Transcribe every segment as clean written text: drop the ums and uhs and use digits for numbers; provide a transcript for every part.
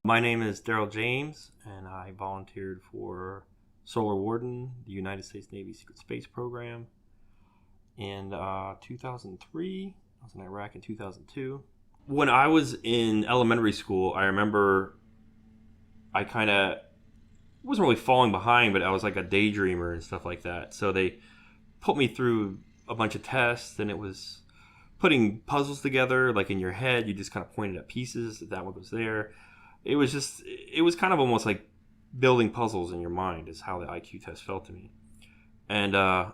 My name is Daryl James, and I volunteered for Solar Warden, the United States Navy Secret Space Program, in 2003. I was in Iraq in 2002. When I was in elementary school, I remember I kind of wasn't really falling behind, but I was like a daydreamer and stuff like that. So they put me through a bunch of tests, and it was putting puzzles together, like in your head. You just kind of pointed at pieces. That one was there. It was kind of almost like building puzzles in your mind is how the IQ test felt to me. And I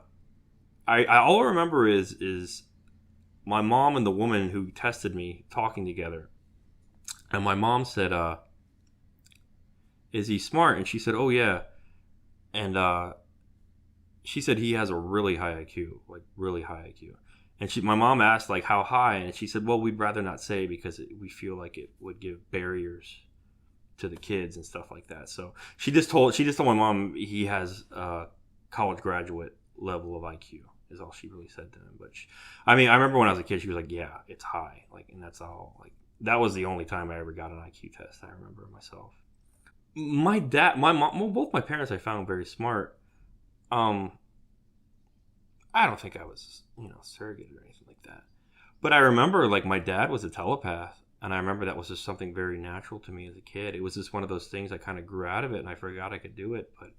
all I remember is my mom and the woman who tested me talking together. And my mom said, is he smart? And she said, oh yeah. And she said he has a really high IQ, like really high IQ. And my mom asked like how high, and she said, well, we'd rather not say because we feel like it would give barriers to the kids and stuff like that. So she just told my mom he has a college graduate level of IQ is all she really said to him. But I remember when I was a kid, she was like, yeah, it's high. Like, and that's all. Like, that was the only time I ever got an IQ test. I remember myself. My dad, my mom, well, both my parents I found very smart. I don't think I was, surrogate or anything like that. But I remember, like, my dad was a telepath, and I remember that was just something very natural to me as a kid. It was just one of those things I kind of grew out of it, and I forgot I could do it. But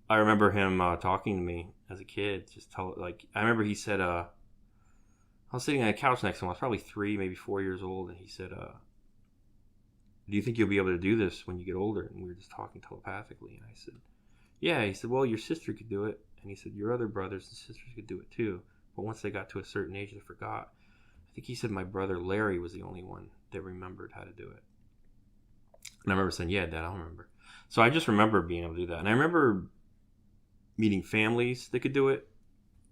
I remember him talking to me as a kid. I remember he said, I was sitting on a couch next to him. I was probably 3, maybe 4 years old, and he said, do you think you'll be able to do this when you get older? And we were just talking telepathically, and I said, yeah. He said, well, your sister could do it. And he said, your other brothers and sisters could do it too. But once they got to a certain age, they forgot. I think he said my brother Larry was the only one that remembered how to do it. And I remember saying, yeah, Dad, I'll remember. So I just remember being able to do that. And I remember meeting families that could do it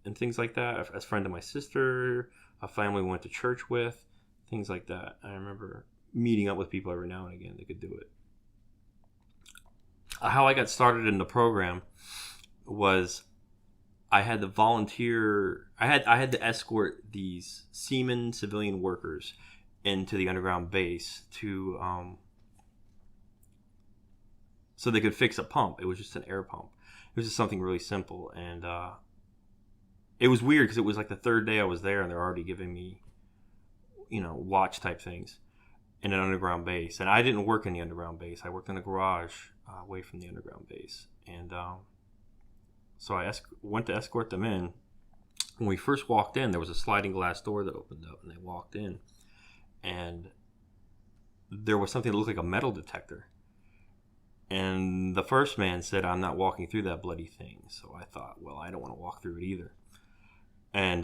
and things like that. As a friend of my sister, a family we went to church with, things like that. I remember meeting up with people every now and again that could do it. How I got started in the program was I had to volunteer. I had to escort these seamen, civilian workers into the underground base to so they could fix a pump. It was just an air pump. It was just something really simple, and it was weird because it was like the third day I was there, and they're already giving me, watch type things in an underground base. And I didn't work in the underground base. I worked in a garage away from the underground base, and so I went to escort them in. When we first walked in, there was a sliding glass door that opened up, and they walked in, and there was something that looked like a metal detector. And the first man said, I'm not walking through that bloody thing. So I thought, well, I don't want to walk through it either. And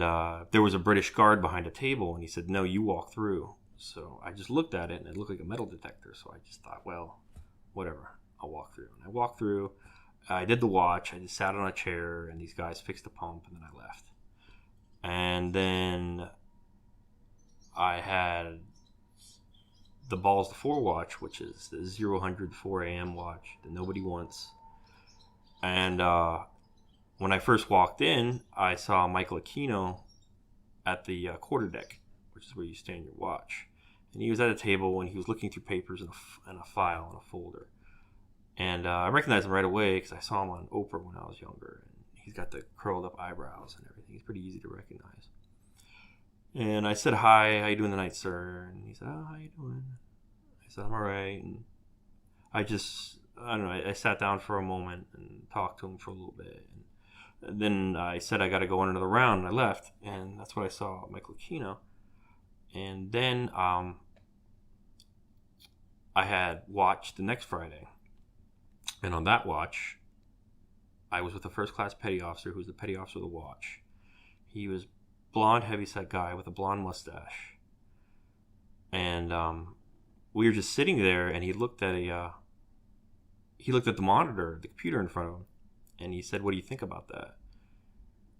there was a British guard behind a table, and he said, no, you walk through. So I just looked at it, and it looked like a metal detector. So I just thought, well, whatever, I'll walk through. And I walked through. I did the watch. I just sat on a chair, and these guys fixed the pump, and then I left. And then I had the Balls to 4 watch, which is the 0-100 4 a.m. watch that nobody wants. And when I first walked in, I saw Michael Aquino at the quarterdeck, which is where you stand your watch. And he was at a table, and he was looking through papers in a file, in a folder. And I recognized him right away because I saw him on Oprah when I was younger. And he's got the curled up eyebrows and everything. He's pretty easy to recognize. And I said, hi, how you doing tonight, sir? And he said, oh, how you doing? I said, I'm all right. And I don't know, I sat down for a moment and talked to him for a little bit. And then I said, I got to go on another round, and I left. And that's what I saw Michael Aquino. And then I had watched the next Friday. And on that watch, I was with a first-class petty officer who was the petty officer of the watch. He was blonde, heavyset guy with a blonde mustache. And we were just sitting there, and he looked at the monitor, the computer in front of him, and he said, what do you think about that?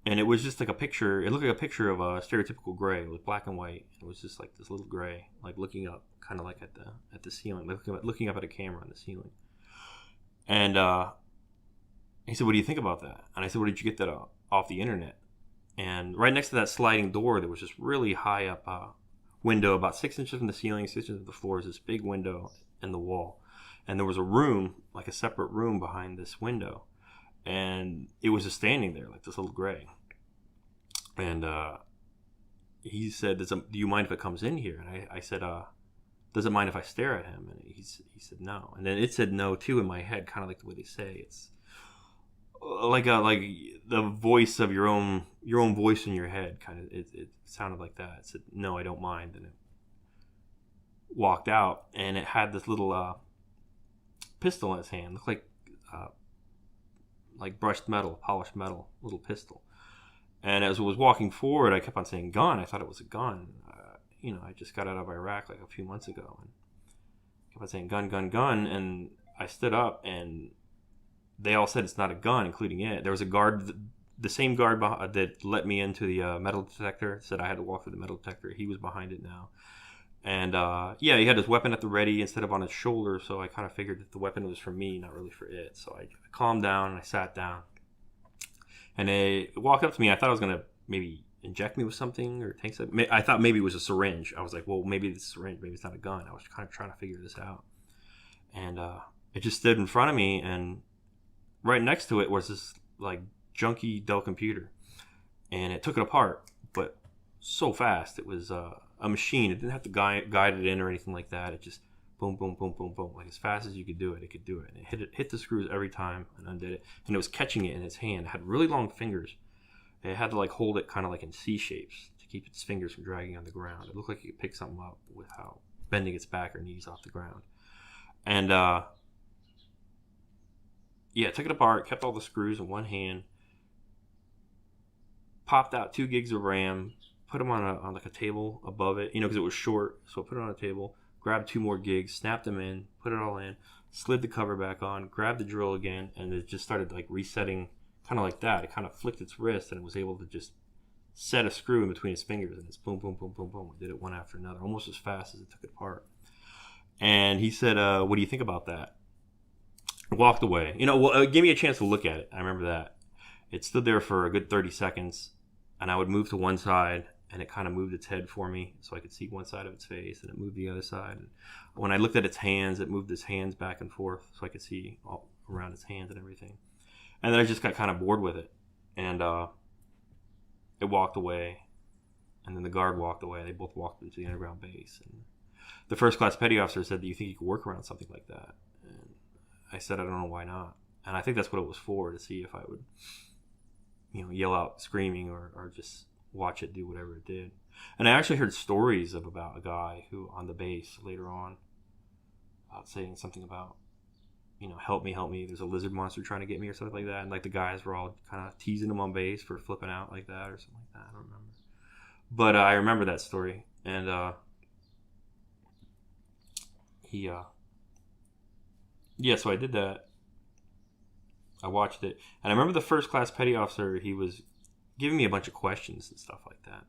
And it was just like a picture. It looked like a picture of a stereotypical gray. It was black and white. It was just like this little gray, like looking up, kind of like at the ceiling, looking up at a camera on the ceiling. And he said, what do you think about that? And I said, where did you get that off the internet? And right next to that sliding door, there was this really high up window, about 6 inches from the ceiling, 6 inches from the floor, is this big window in the wall, and there was a room, like a separate room behind this window, and it was just standing there like this little gray. And he said, "Do you mind if it comes in here?" And I said, "Does it mind if I stare at him?" And he said no. And then it said no too in my head, kind of like the way they say it's like the voice of your own voice in your head, kind of. It sounded like that. It said, "No, I don't mind." And it walked out, and it had this little pistol in its hand. It looked like brushed metal, polished metal, little pistol. And as it was walking forward, I kept on saying gun. I thought it was a gun. I just got out of Iraq like a few months ago, and kept on saying gun, gun, gun. And I stood up, and they all said it's not a gun, including it. There was a guard, the same guard that let me into the metal detector, said I had to walk through the metal detector. He was behind it now. And he had his weapon at the ready instead of on his shoulder, so I kind of figured that the weapon was for me, not really for it. So I calmed down and I sat down. And they walked up to me. I thought I was going to maybe inject me with something or take something. I thought maybe it was a syringe. I was like, well, maybe it's a syringe. Maybe it's not a gun. I was kind of trying to figure this out. And it just stood in front of me, and right next to it was this like junky Dell computer. And it took it apart, but so fast. It was a machine. It didn't have to guide it in or anything like that. It just boom, boom, boom, boom, boom. Like as fast as you could do it, it could do it. And it hit the screws every time and undid it. And it was catching it in its hand. It had really long fingers. It had to like hold it kind of like in C shapes to keep its fingers from dragging on the ground. It looked like it could pick something up without bending its back or knees off the ground. And it took it apart, kept all the screws in one hand, popped out 2 gigs of RAM, put them on like a table above it, because it was short. So I put it on a table, grabbed 2 more gigs, snapped them in, put it all in, slid the cover back on, grabbed the drill again, and it just started like resetting, kind of like that. It kind of flicked its wrist, and it was able to just set a screw in between its fingers, and it's boom, boom, boom, boom, boom. It did it one after another, almost as fast as it took it apart. And he said, "What do you think about that?" I walked away. It gave me a chance to look at it. I remember that. It stood there for a good 30 seconds, and I would move to one side, and it kind of moved its head for me so I could see one side of its face, and it moved the other side. And when I looked at its hands, it moved its hands back and forth so I could see all around its hands and everything. And then I just got kind of bored with it, and it walked away, and then the guard walked away. They both walked into the underground base, and the first class petty officer said, "Do you think you could work around something like that?" And I said, "I don't know why not." And I think that's what it was for, to see if I would, yell out screaming or just watch it do whatever it did. And I actually heard stories about a guy who on the base later on saying something about, help me, there's a lizard monster trying to get me or something like that. And like the guys were all kind of teasing him on base for flipping out like that or something like that. I don't remember. But I remember that story. And so I did that. I watched it. And I remember the first class petty officer, he was giving me a bunch of questions and stuff like that.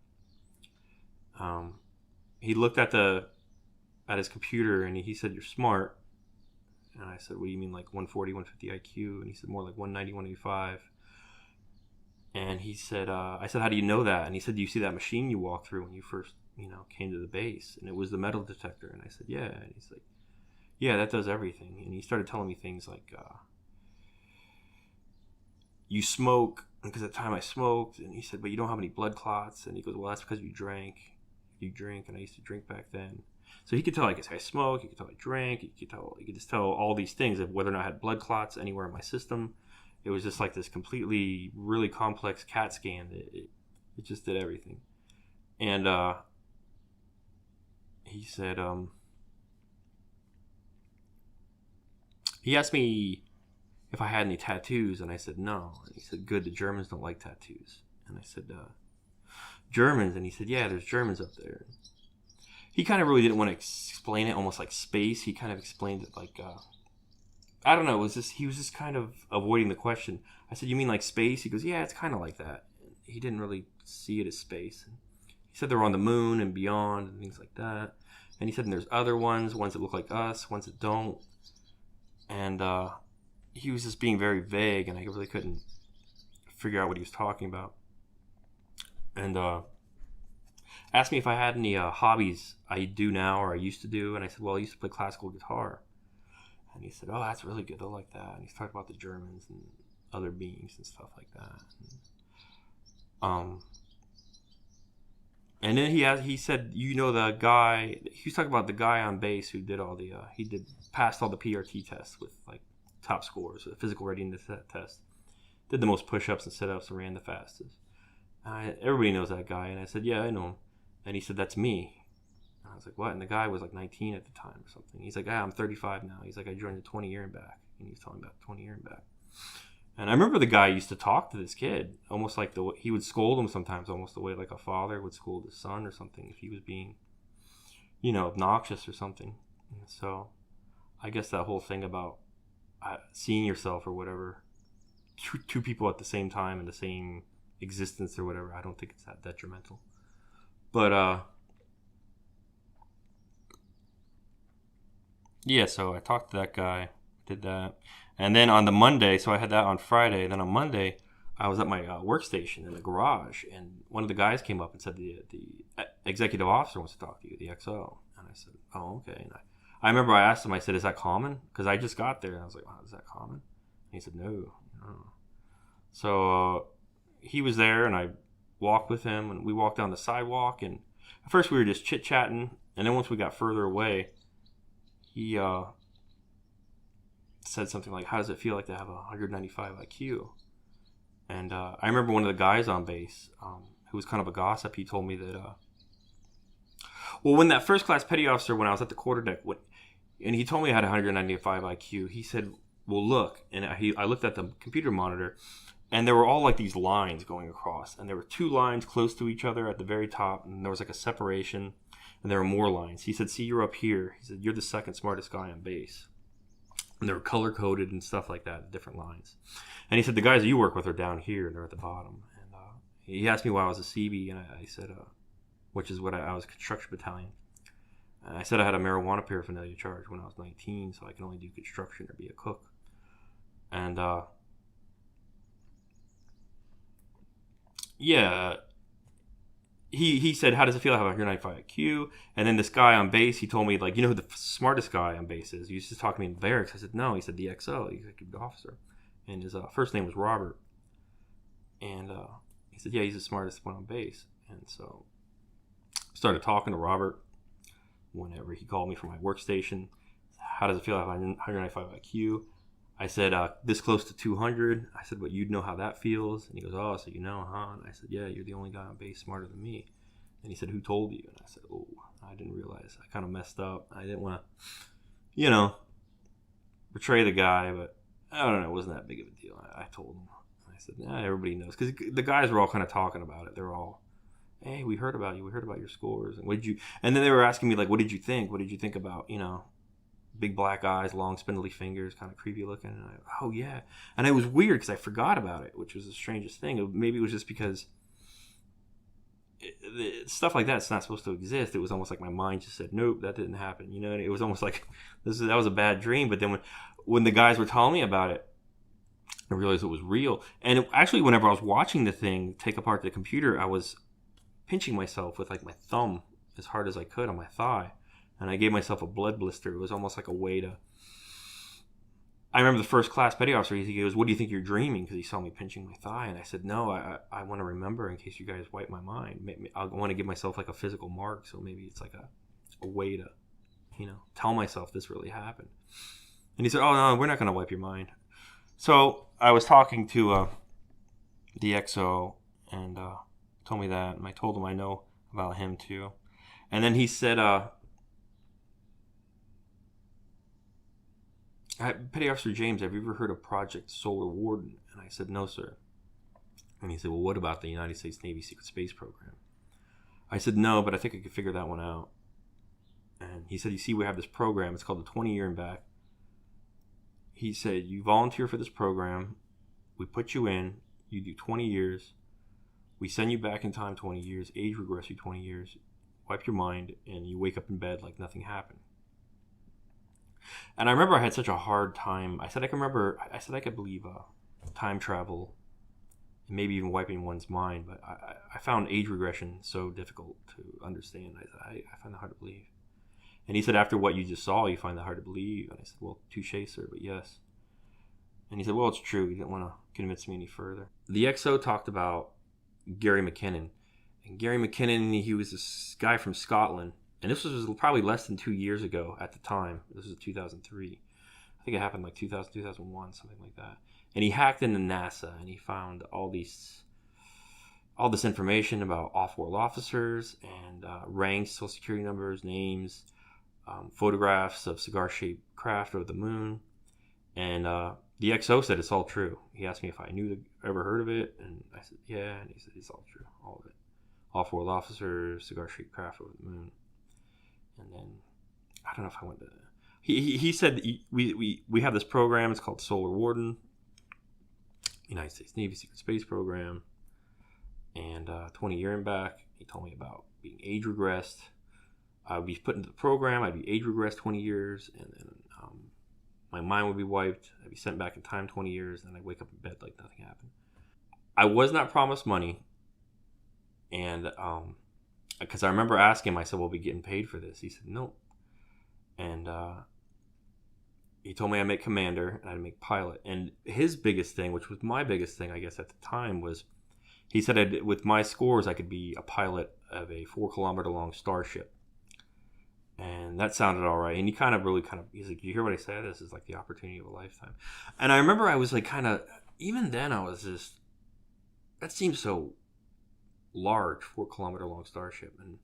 He looked at his computer, and he said, "You're smart." And I said, "What do you mean, like 140, 150 IQ?" And he said, "More like 190, 185. And he said, I said, "How do you know that?" And he said, "Do you see that machine you walked through when you first, came to the base? And it was the metal detector." And I said, "Yeah." And he's like, "Yeah, that does everything." And he started telling me things like, "You smoke," because at the time I smoked. And he said, "But you don't have any blood clots." And he goes, "Well, that's because you drink, and I used to drink back then." So he could tell, I guess, I smoke. He could tell I drank. He could just tell all these things of whether or not I had blood clots anywhere in my system. It was just like this completely, really complex CAT scan. It just did everything. And he said, he asked me if I had any tattoos, and I said no. And he said, "Good, the Germans don't like tattoos." And I said, "Germans?" And he said, "Yeah, there's Germans up there." He kind of really didn't want to explain it, almost like space. He kind of explained it like, I don't know, he was just kind of avoiding the question. I said, "You mean like space?" He goes, "Yeah, it's kind of like that." He didn't really see it as space. And he said they were on the moon and beyond and things like that. And he said, and there's other ones that look like us, ones that don't. And he was just being very vague, and I really couldn't figure out what he was talking about. And asked me if I had any hobbies I do now or I used to do. And I said, well, I used to play classical guitar. And he said, "Oh, that's really good. They'll like that." And he's talking about the Germans and other beings and stuff like that. And then he said, the guy. He was talking about the guy on base who did all the passed all the PRT tests with like top scores, the physical readiness test. Did the most push-ups and sit-ups and ran the fastest. Everybody knows that guy. And I said, "Yeah, I know him." And he said, "That's me." And I was like, "What?" And the guy was like 19 at the time or something. He's like, "I'm 35 now." He's like, "I joined the 20 year and back." And he was telling me about 20 year and back. And I remember the guy used to talk to this kid almost like he would scold him sometimes, almost the way like a father would scold his son or something if he was being, obnoxious or something. And so I guess that whole thing about seeing yourself or whatever, two people at the same time in the same existence or whatever, I don't think it's that detrimental. But yeah, so I talked to that guy, did that. And then on the Monday, so I had that on Friday. Then on Monday, I was at my workstation in the garage, and one of the guys came up and said the executive officer wants to talk to you, the XO. And I said, "Oh, okay." And I remember I asked him, I said, "Is that common?" Because I just got there, and I was like, "Wow, is that common?" And he said, "No." So he was there, and I walked with him, and we walked down the sidewalk. And at first we were just chit-chatting, and then once we got further away, he said something like, "How does it feel like to have a 195 IQ?" And I remember one of the guys on base, who was kind of a gossip, he told me that, when that first class petty officer, when I was at the quarterdeck, and he told me I had a 195 IQ, he said, "Well, look," and I looked at the computer monitor, and there were all like these lines going across, and there were two lines close to each other at the very top, and there was like a separation, and there were more lines. He said, "See, you're up here." He said, "You're the second smartest guy on base." And they were color coded and stuff like that, different lines. And he said, "The guys that you work with are down here, and they're at the bottom." And he asked me why I was a CB, and I said, which is what I was a construction battalion. And I said I had a marijuana paraphernalia charge when I was 19, so I can only do construction or be a cook. And yeah, he said, "How does it feel to have a 195 IQ?" And then this guy on base, he told me, like, who the smartest guy on base is? He used to talk to me in barracks. I said, "No." He said, "The XO, the executive officer." And his first name was Robert. And he said, "Yeah, he's the smartest one on base." And so I started talking to Robert whenever he called me from my workstation. "How does it feel to have a 195 IQ?" I said, "This close to 200. I said, "But you'd know how that feels." And he goes, "Oh, so you know, huh?" And I said, "Yeah, you're the only guy on base smarter than me." And he said, "Who told you?" And I said, "Oh, I didn't realize. I kind of messed up. I didn't want to, betray the guy, but I don't know. It wasn't that big of a deal." I told him. I said, everybody knows." Because the guys were all kind of talking about it. They were all, "Hey, we heard about you. We heard about your scores. And what did you?" And then they were asking me, like, "What did you think? What did you think about, big black eyes, long spindly fingers, kind of creepy looking?" And "Oh, yeah." And it was weird because I forgot about it, which was the strangest thing. Maybe it was just because stuff like that's not supposed to exist. It was almost like my mind just said, "Nope, that didn't happen." And it was almost like that was a bad dream. But then when the guys were telling me about it, I realized it was real. And actually, whenever I was watching the thing take apart the computer, I was pinching myself with like my thumb as hard as I could on my thigh. And I gave myself a blood blister. It was almost like a way to... I remember the first class petty officer, he goes, "What do you think you're dreaming?" Because he saw me pinching my thigh. And I said, "No, I want to remember in case you guys wipe my mind. I want to give myself like a physical mark. So maybe it's like a way to, tell myself this really happened." And he said, "Oh, no, we're not going to wipe your mind." So I was talking to the XO and told me that. And I told him I know about him too. And then he said... "Petty Officer James, have you ever heard of Project Solar Warden?" And I said, "No, sir." And he said, "Well, what about the United States Navy Secret Space Program?" I said, "No, but I think I could figure that one out." And he said, "You see, we have this program. It's called the 20 year and back." He said, "You volunteer for this program. We put you in. You do 20 years. We send you back in time 20 years, age regress you 20 years, wipe your mind, and you wake up in bed like nothing happened." And I remember I had such a hard time. I said I could believe time travel and maybe even wiping one's mind, but I found age regression so difficult to understand. I found it hard to believe. And he said, after what you just saw, you find that hard to believe. And I said, well, touche, sir, but yes. And he said, well, it's true. He didn't want to convince me any further. The XO talked about Gary McKinnon. And Gary McKinnon, he was this guy from Scotland. And this was probably less than 2 years ago at the time. This was 2003. I think it happened like 2000, 2001, something like that. And he hacked into NASA, and he found all this information about off-world officers and ranks, social security numbers, names, photographs of cigar-shaped craft over the moon. And the XO said it's all true. He asked me if I ever heard of it, and I said, yeah, and he said it's all true, all of it. Off-world officers, cigar-shaped craft over the moon. And then, I don't know if I went to... He said we have this program, it's called Solar Warden, United States Navy Secret Space Program, and 20 year and back, he told me about being age regressed. I would be put into the program, I'd be age regressed 20 years, and then my mind would be wiped, I'd be sent back in time 20 years, and I'd wake up in bed like nothing happened. I was not promised money, and because I remember asking him, I said, "Will we be getting paid for this?" He said, "Nope." And he told me I'd make commander and I'd make pilot. And his biggest thing, which was my biggest thing, I guess, at the time, was he said with my scores, I could be a pilot of a 4-kilometer long starship. And that sounded all right. And he he's like, "You hear what I said? This is like the opportunity of a lifetime." And I remember I was like even then I was just, that seems so large, 4-kilometer long starship. And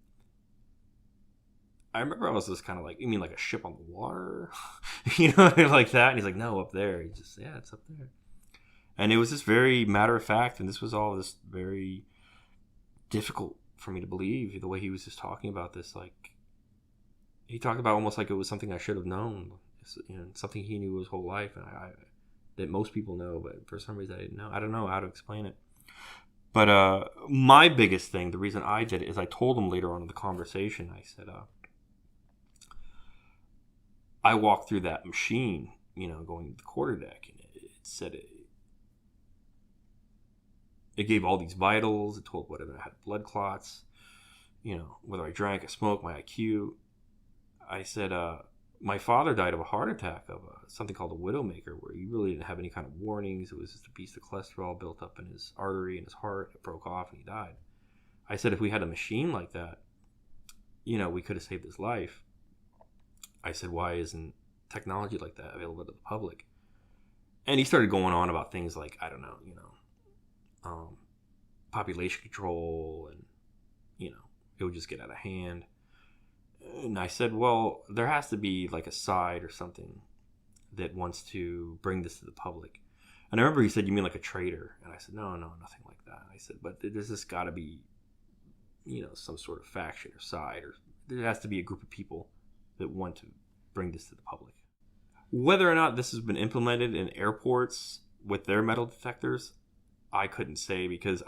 I remember I was just kind of like, "You mean like a ship on the water?" Like that. And he's like, "No, up there." He just, "Yeah, it's up there." And it was just very matter of fact. And this was all this very difficult for me to believe, the way he was just talking about this. Like, he talked about almost like it was something I should have known, something he knew his whole life, and I that most people know, but for some reason I didn't know. I don't know how to explain it. But my biggest thing, the reason I did it, is I told him later on in the conversation, I said, I walked through that machine, going to the quarterdeck, and it said it gave all these vitals. It told whether I had blood clots, whether I drank or smoked, my IQ. I said, my father died of a heart attack of something called a widowmaker, where he really didn't have any kind of warnings. It was just a piece of cholesterol built up in his artery in his heart. It broke off and he died. I said, if we had a machine like that, we could have saved his life. I said, why isn't technology like that available to the public? And he started going on about things like, I don't know, population control, and, it would just get out of hand. And I said, well, there has to be like a side or something that wants to bring this to the public. And I remember he said, "You mean like a traitor?" And I said, no, nothing like that. I said, but there's just got to be, some sort of faction or side, or there has to be a group of people that want to bring this to the public. Whether or not this has been implemented in airports with their metal detectors, I couldn't say, because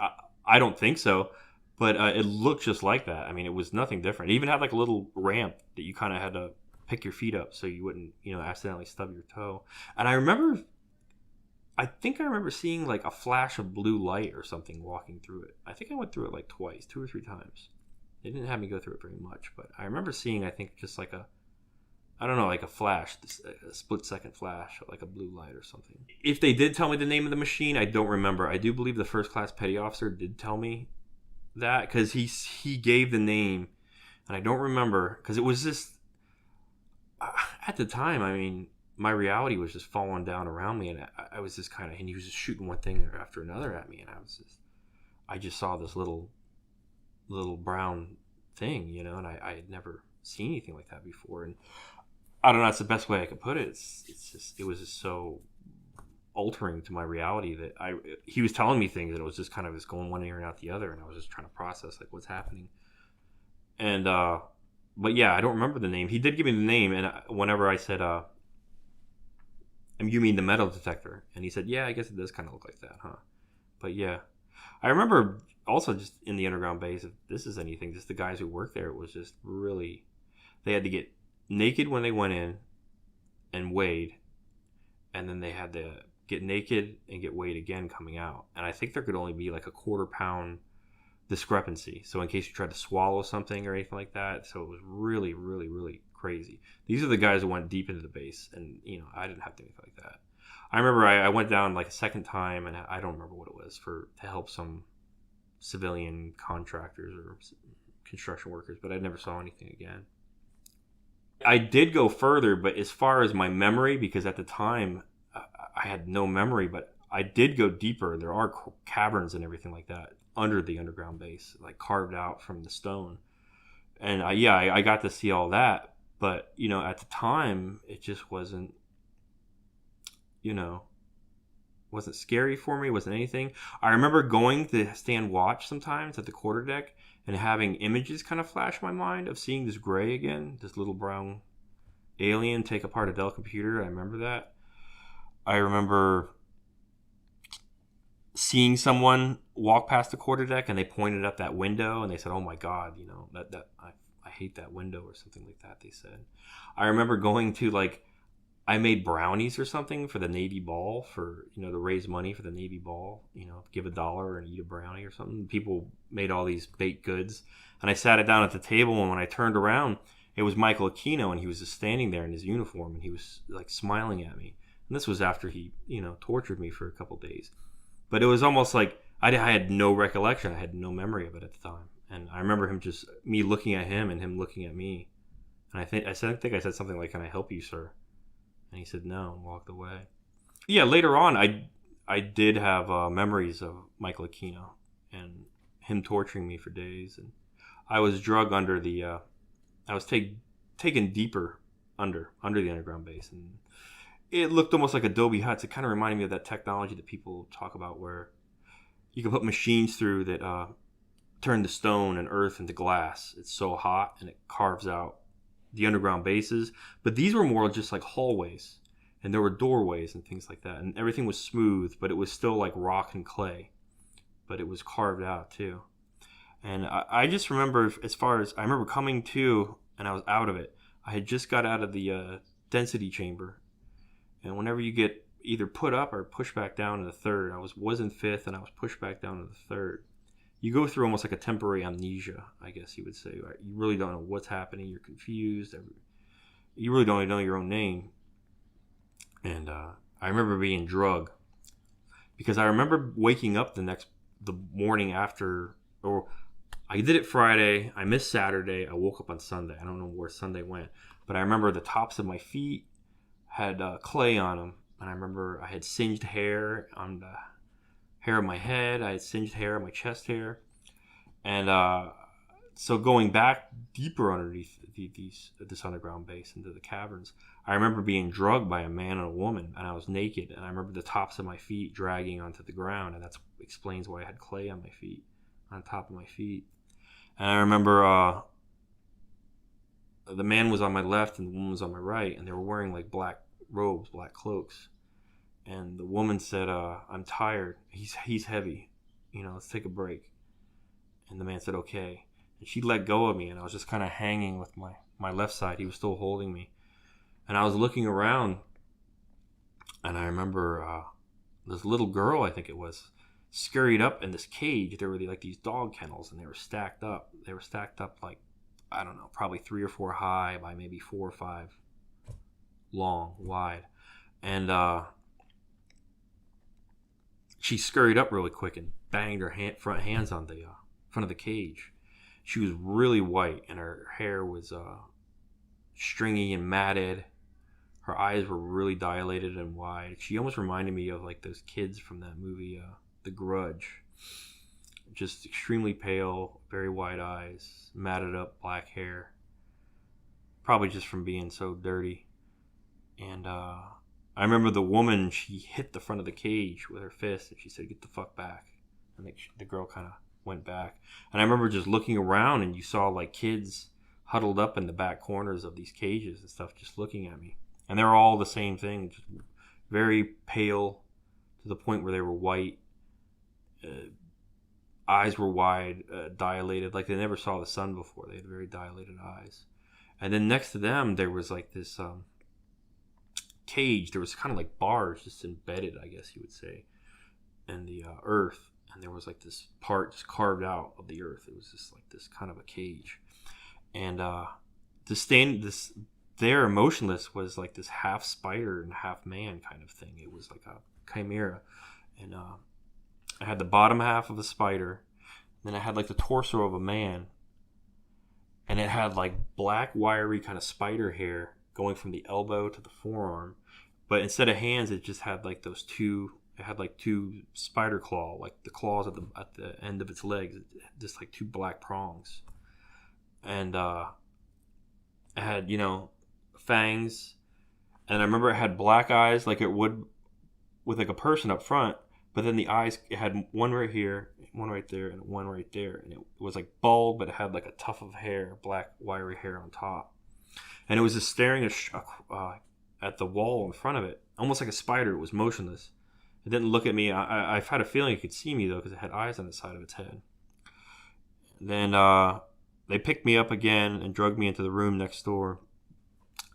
I don't think so. But it looked just like that. I mean, it was nothing different. It even had like a little ramp that you kind of had to pick your feet up so you wouldn't, accidentally stub your toe. And I think I remember seeing like a flash of blue light or something walking through it. I think I went through it like twice, 2 or 3 times. They didn't have me go through it very much, but I remember seeing, I think, just like like a flash, a split-second flash, like a blue light or something. If they did tell me the name of the machine, I don't remember. I do believe the first-class petty officer did tell me that, because he gave the name, and I don't remember, because it was just at the time, I mean, my reality was just falling down around me, and I was just and he was just shooting one thing after another at me, and I just saw this little brown thing, and I had never seen anything like that before. And I don't know, that's the best way I could put it. It was just so altering to my reality that he was telling me things that it was just kind of just going one ear and out the other, and I was just trying to process like what's happening. And but yeah, I don't remember the name. He did give me the name, and whenever I said, "You mean the metal detector?" and he said, "Yeah, I guess it does kind of look like that, huh?" But yeah, I remember also just in the underground base, if this is anything, just the guys who worked there, it was just really, they had to get naked when they went in and weighed, and then they had to get naked and get weighed again coming out. And I think there could only be like a 1/4 pound discrepancy, so in case you tried to swallow something or anything like that. So it was really, really, really crazy. These are the guys who went deep into the base, and I didn't have to do anything like that. I remember I went down like a second time, and I don't remember what it was, to help some civilian contractors or construction workers, but I never saw anything again. I did go further, but as far as my memory, because at the time I had no memory, but I did go deeper. There are caverns and everything like that under the underground base, like carved out from the stone. And I got to see all that, but at the time it just wasn't, wasn't scary for me. Wasn't anything. I remember going to stand watch sometimes at the quarterdeck and having images kind of flash my mind of seeing this gray again, this little brown alien take apart a Dell computer. I remember that. I remember seeing someone walk past the quarterdeck and they pointed up that window and they said, "Oh my God, that I hate that window," or something like that. They said. I remember going to I made brownies or something for the Navy ball to raise money for the Navy ball, give $1 and eat a brownie or something. People made all these baked goods, and I sat it down at the table, and when I turned around, it was Michael Aquino, and he was just standing there in his uniform, and he was smiling at me. And this was after he, tortured me for a couple days. But it was almost like I had no recollection. I had no memory of it at the time. And I remember me looking at him and him looking at me. And I think I said something like, "Can I help you, sir?" And he said no and walked away. Yeah, later on, I did have memories of Michael Aquino and him torturing me for days. And I was drug under I was taken deeper under the underground base. And it looked almost like Adobe huts. It kind of reminded me of that technology that people talk about where you can put machines through that turn the stone and earth into glass. It's so hot and it carves out the underground bases, but these were more just like hallways, and there were doorways and things like that, and everything was smooth, but it was still like rock and clay, but it was carved out too. And I just remember, I remember coming to, and I was out of it. I had just got out of the density chamber, and whenever you get either put up or pushed back down to the third, I was in fifth, and I was pushed back down to the third. You go through almost like a temporary amnesia, I guess you would say. Right? You really don't know what's happening. You're confused. You really don't even know your own name. And I remember being drugged because I remember waking up the morning after, or I did it Friday. I missed Saturday. I woke up on Sunday. I don't know where Sunday went, but I remember the tops of my feet had clay on them, and I remember I had singed hair on the hair of my head. I had singed hair on my chest hair. And so going back deeper underneath this underground base into the caverns, I remember being drugged by a man and a woman, and I was naked, and I remember the tops of my feet dragging onto the ground, and that explains why I had clay on my feet, on top of my feet. And I remember the man was on my left and the woman was on my right, and they were wearing like black robes, black cloaks. And the woman said, "I'm tired. He's heavy. Let's take a break." And the man said, "Okay." And she let go of me, and I was just kind of hanging with my left side. He was still holding me. And I was looking around, and I remember this little girl, I think it was, scurried up in this cage. There were like these dog kennels, and they were stacked up. They were stacked up like, I don't know, probably 3 or 4 high by maybe 4 or 5 long, wide. And she scurried up really quick and banged her front hands on the front of the cage. She was really white, and her hair was stringy and matted. Her eyes were really dilated and wide. She almost reminded me of like those kids from that movie, The Grudge. Just extremely pale, very wide eyes, matted up black hair. Probably just from being so dirty. And I remember the woman, she hit the front of the cage with her fist, and she said, "Get the fuck back." And the girl kind of went back. And I remember just looking around, and you saw like kids huddled up in the back corners of these cages and stuff, just looking at me. And they were all the same thing, just very pale to the point where they were white. Eyes were wide, dilated, like they never saw the sun before. They had very dilated eyes. And then next to them, there was like this cage. There was kind of like bars just embedded, I guess you would say, in the earth. And there was like this part just carved out of the earth. It was just like this kind of a cage. And to stand this there motionless was like this half spider and half man kind of thing. It was like a chimera, and I had the bottom half of a spider, then I had like the torso of a man, and it had like black wiry kind of spider hair going from the elbow to the forearm, but instead of hands, it just had like those two. It had like two spider claw, like the claws at the end of its legs, just like two black prongs, and it had fangs, and I remember it had black eyes like it would with like a person up front, but then the eyes, it had one right here, one right there, and one right there, and it was like bald, but it had like a tuft of hair, black wiry hair on top, and it was just staring at the wall in front of it, almost like a spider. It was motionless. It didn't look at me. I've had a feeling it could see me though, because it had eyes on the side of its head. Then they picked me up again and drugged me into the room next door.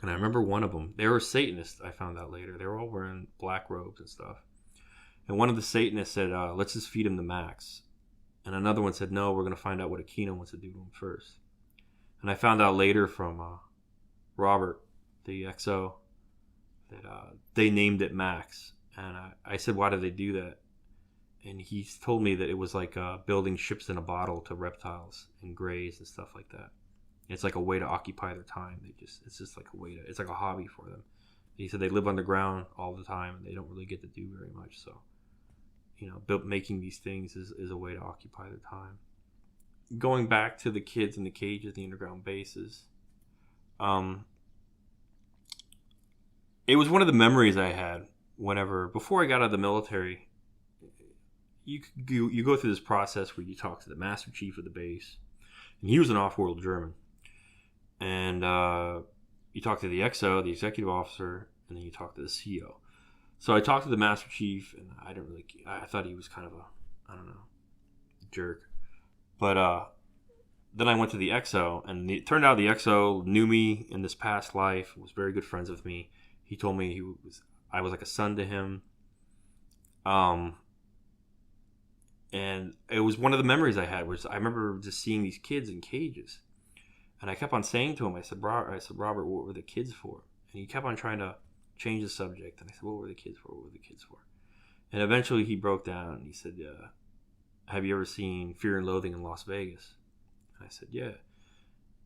And I remember one of them. They were Satanists, I found out later. They were all wearing black robes and stuff. And one of the Satanists said, let's just feed him the Max. And another one said, no, we're going to find out what Aquino wants to do to him first. And I found out later from Robert, the XO, that they named it Max. And I said, why did they do that? And he told me that it was like building ships in a bottle to reptiles and greys and stuff like that. It's like a way to occupy their time. It's just like a way to, it's like a hobby for them. He said they live underground all the time and they don't really get to do very much. So, making these things is a way to occupy their time. Going back to the kids in the cages, the underground bases, it was one of the memories I had before I got out of the military. You go through this process where you talk to the Master Chief of the base, and he was an off-world German. And you talk to the XO, the executive officer, and then you talk to the CO. So I talked to the Master Chief, and I thought he was kind of jerk. But then I went to the XO, and it turned out the XO knew me in this past life, was very good friends with me. He told me I was like a son to him. And it was one of the memories I had, was I remember just seeing these kids in cages. And I kept on saying to him, I said, Robert, what were the kids for? And he kept on trying to change the subject. And I said, what were the kids for? What were the kids for? And eventually he broke down and he said, have you ever seen Fear and Loathing in Las Vegas? And I said, yeah.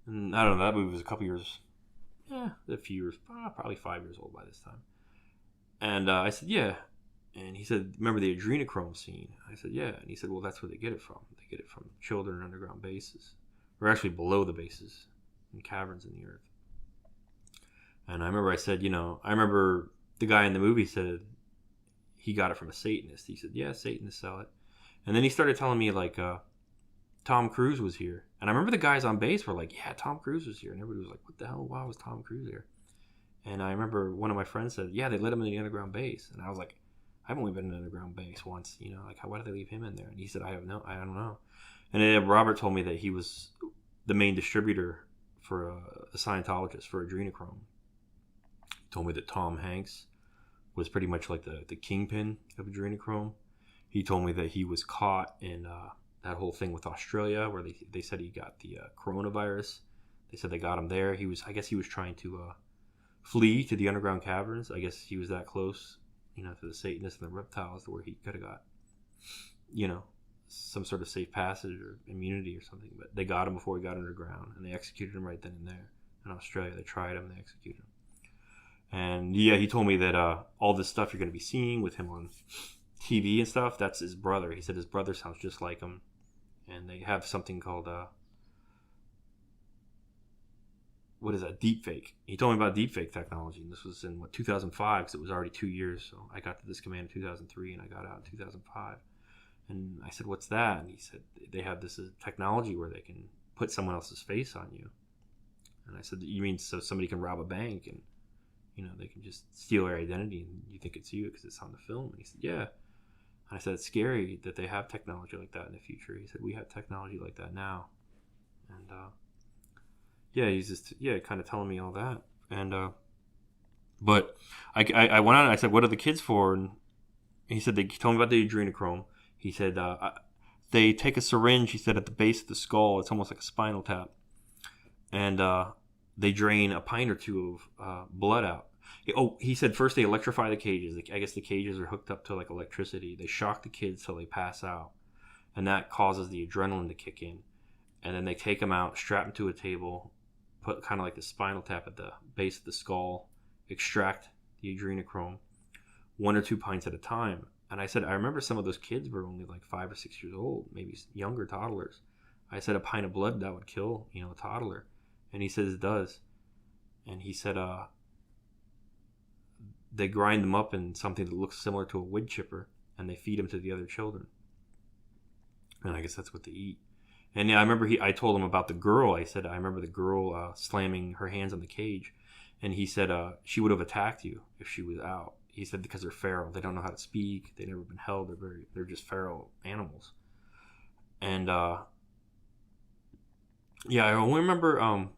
And I don't know, that movie was a few years, probably 5 years old by this time. And I said, yeah. And he said, remember the adrenochrome scene? I said, yeah. And he said, well, that's where they get it from. They get it from children in underground bases. Or actually below the bases, in caverns in the earth. And I remember I said, I remember the guy in the movie said he got it from a Satanist. He said, yeah, Satanists sell it. And then he started telling me, like, Tom Cruise was here. And I remember the guys on base were like, yeah, Tom Cruise was here. And everybody was like, what the hell? Why was Tom Cruise here? And I remember one of my friends said, yeah, they let him in the underground base. And I was like, I've only been in an underground base once, why did they leave him in there? And he said, I don't know. And then Robert told me that he was the main distributor for a Scientologist for adrenochrome. He told me that Tom Hanks was pretty much like the kingpin of adrenochrome. He told me that he was caught in that whole thing with Australia where they said he got the coronavirus. They said they got him there. I guess he was trying to flee to the underground caverns. I guess he was that close, to the Satanists and the reptiles, to where he could have got, some sort of safe passage or immunity or something. But they got him before he got underground, and they executed him right then and there in Australia. They tried him, they executed him. And yeah, he told me that all this stuff you're going to be seeing with him on TV and stuff, that's his brother. He said his brother sounds just like him. And they have something called, what is that, deepfake. He told me about deepfake technology, and this was in, 2005, because it was already 2 years. So I got to this command in 2003, and I got out in 2005. And I said, what's that? And he said, they have this technology where they can put someone else's face on you. And I said, you mean so somebody can rob a bank and, they can just steal your identity and you think it's you because it's on the film? And he said, yeah. And I said, it's scary that they have technology like that in the future. He said, we have technology like that now. And, he's just, kind of telling me all that. And, but I went on and I said, what are the kids for? And he said, they told me about the adrenochrome. He said, they take a syringe, he said, at the base of the skull. It's almost like a spinal tap. And they drain a pint or two of blood out. Oh, he said first they electrify the cages. I guess the cages are hooked up to like electricity. They shock the kids till they pass out, and that causes the adrenaline to kick in. And then they take them out, strap them to a table, put kind of like the spinal tap at the base of the skull, extract the adrenochrome, 1 or 2 pints at a time. And I said, I remember some of those kids were only like 5 or 6 years old, maybe younger toddlers. I said, a pint of blood, that would kill, a toddler. And he says it does. And he said, they grind them up in something that looks similar to a wood chipper, and they feed them to the other children. And I guess that's what they eat. And yeah, I remember I told him about the girl. I said, I remember the girl slamming her hands on the cage. And he said, she would have attacked you if she was out. He said, because they're feral. They don't know how to speak. They've never been held. They're just feral animals. And yeah, I only remember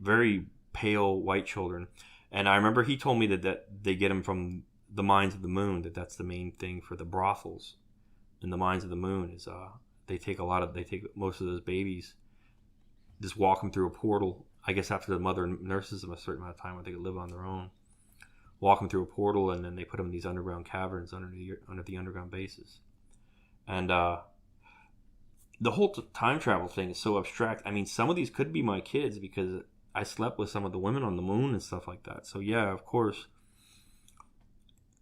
very pale white children. And I remember he told me that they get them from the mines of the moon, that's the main thing for the brothels in the mines of the moon is they take most of those babies, just walk them through a portal. I guess after the mother nurses them a certain amount of time where they could live on their own, walk them through a portal, and then they put them in these underground caverns under the underground bases. And the whole time travel thing is so abstract. I mean, some of these could be my kids because I slept with some of the women on the moon and stuff like that. So yeah, of course.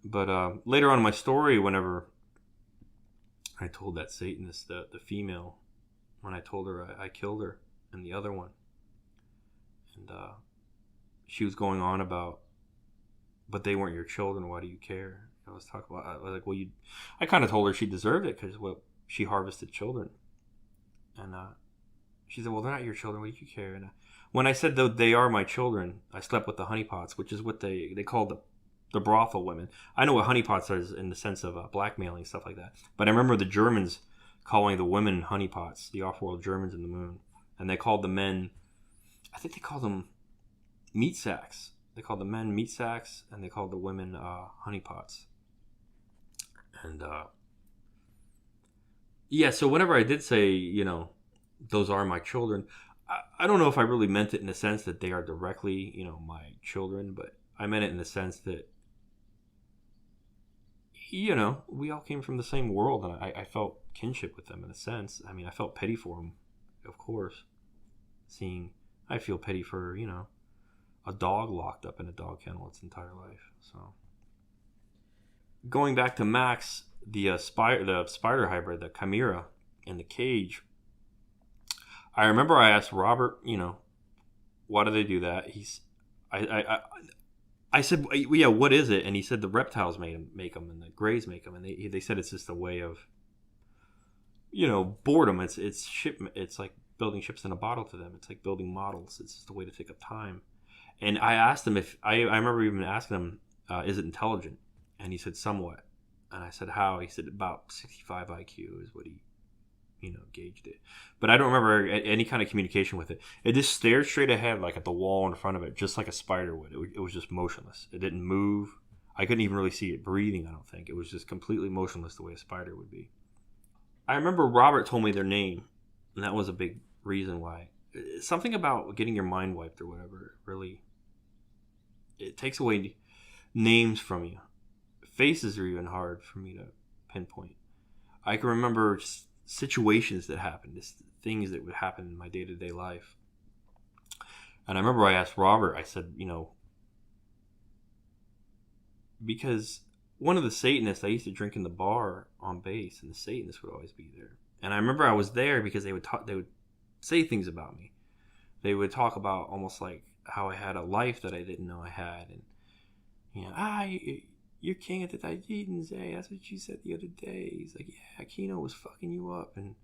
But later on in my story, whenever I told that Satanist, the female, when I told her I killed her and the other one, and she was going on about, but they weren't your children. Why do you care? I was talking about. I was like, well, I kind of told her she deserved it because she harvested children, and she said, well, they're not your children. Why do you care? And when I said though they are my children, I slept with the honeypots, which is what they call the brothel women. I know what honeypots is in the sense of blackmailing, stuff like that. But I remember the Germans calling the women honeypots, the off-world Germans in the moon. And they called the men, I think they called them meat sacks. They called the men meat sacks, and they called the women honeypots. And yeah, so whenever I did say, those are my children, I don't know if I really meant it in the sense that they are directly, my children, but I meant it in the sense that, we all came from the same world, and I felt kinship with them in a sense. I mean, I felt pity for them, of course. I feel pity for, a dog locked up in a dog kennel its entire life. So, going back to Max, the spider hybrid, the chimera, in the cage, I remember I asked Robert, why do they do that? I said, yeah, what is it? And he said the reptiles make them, and the greys make them, and they said it's just a way of, boredom. It's ship. It's like building ships in a bottle to them. It's like building models. It's just a way to take up time. And I asked him if I remember even asking him, is it intelligent? And he said somewhat. And I said how? He said about 65 IQ is what he gauged it. But I don't remember any kind of communication with it. It just stared straight ahead, like at the wall in front of it, just like a spider would. It was just motionless. It didn't move. I couldn't even really see it breathing, I don't think. It was just completely motionless the way a spider would be. I remember Robert told me their name, and that was a big reason why. Something about getting your mind wiped or whatever, really, it takes away names from you. Faces are even hard for me to pinpoint. I can remember just situations that happened, just things that would happen in my day-to-day life. And I remember I asked Robert, I said, because one of the Satanists, I used to drink in the bar on base, and the Satanists would always be there. And I remember I was there because they would say things about me. They would talk about almost like how I had a life that I didn't know I had, and you're king of the Titans, eh? That's what you said the other day. He's like, yeah, Kino was fucking you up, and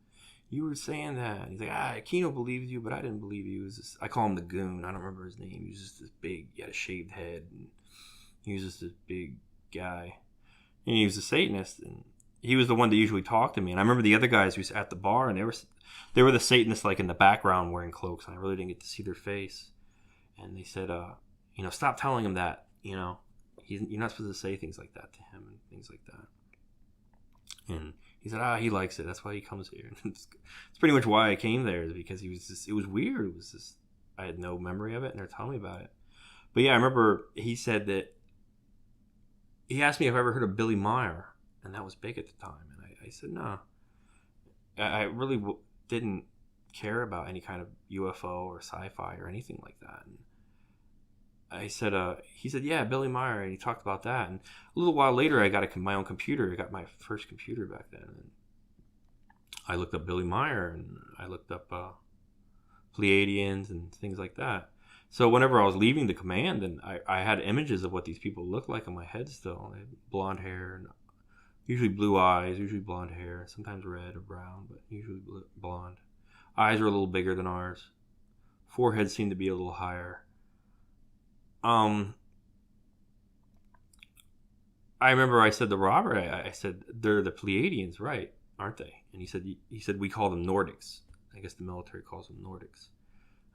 you were saying that. And he's like, Kino believed you, but I didn't believe you. I call him the Goon. I don't remember his name. He was just this big, he had a shaved head, and he was just this big guy. And he was a Satanist, and he was the one that usually talked to me. And I remember the other guys who was at the bar, and they were the Satanists like in the background wearing cloaks, and I really didn't get to see their face. And they said, stop telling him that, you're not supposed to say things like that to him and things like that. And he said, he likes it. That's why he comes here. It's pretty much why I came there, is because it was weird. It was just I had no memory of it, and they're telling me about it. But yeah, I remember he said that he asked me if I ever heard of Billy Meyer, and that was big at the time. And I said no. I really didn't care about any kind of UFO or sci-fi or anything like that. And I said, he said, yeah, Billy Meyer, and he talked about that. And a little while later, I got my own computer. I got my first computer back then, and I looked up Billy Meyer, and I looked up Pleiadians and things like that. So whenever I was leaving the command, and I had images of what these people looked like in my head still. They had blonde hair, and usually blue eyes, usually blonde hair, sometimes red or brown, but usually blonde. Eyes were a little bigger than ours. Forehead seemed to be a little higher. I remember I said to Robert, I said, they're the Pleiadians, right? Aren't they? And he said we call them Nordics. I guess the military calls them Nordics.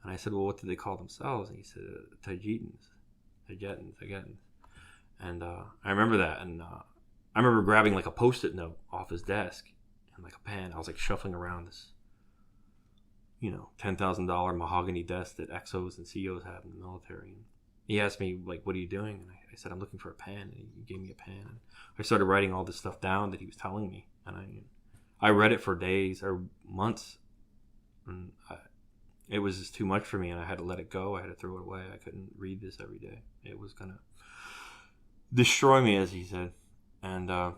And I said, well, what do they call themselves? And he said, Tajetans. And I remember that. And I remember grabbing like a Post-it note off his desk and like a pen. I was like shuffling around this, $10,000 mahogany desk that XOs and COs have in the military. And he asked me, like, what are you doing? And I said, I'm looking for a pen. And he gave me a pen. And I started writing all this stuff down that he was telling me. And I read it for days or months. And it was just too much for me, and I had to let it go. I had to throw it away. I couldn't read this every day. It was going to destroy me, as he said. And I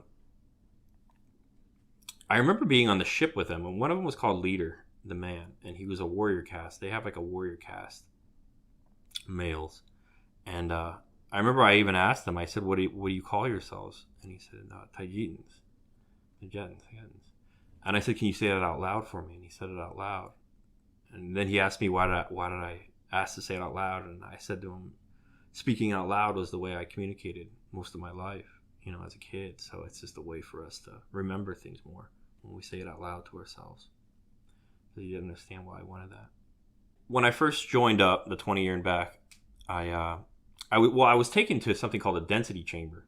remember being on the ship with him, and one of them was called Leader, the man, and he was a warrior caste. They have like a warrior caste, males. And I remember I even asked him, I said, what do you call yourselves? And he said, Tajetans. And I said, can you say that out loud for me? And he said it out loud. And then he asked me why did I ask to say it out loud, and I said to him, speaking out loud was the way I communicated most of my life, as a kid. So it's just a way for us to remember things more when we say it out loud to ourselves. So you didn't understand why I wanted that. When I first joined up the 20-year and back, I was taken to something called a density chamber.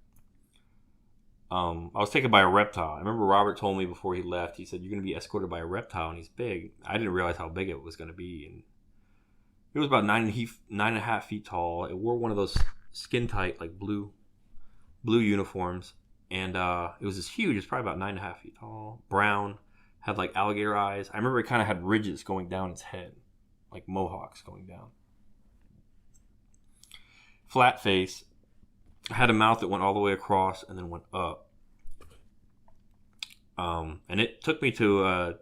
I was taken by a reptile. I remember Robert told me before he left, he said, you're going to be escorted by a reptile, and he's big. I didn't realize how big it was going to be. And it was about 9.5 feet tall. It wore one of those skin tight, like blue uniforms. And it was just huge. It's probably about 9.5 feet tall. Brown. Had like alligator eyes. I remember it kind of had ridges going down its head. Like mohawks going down. Flat face. Had a mouth that went all the way across and then went up. And it took me to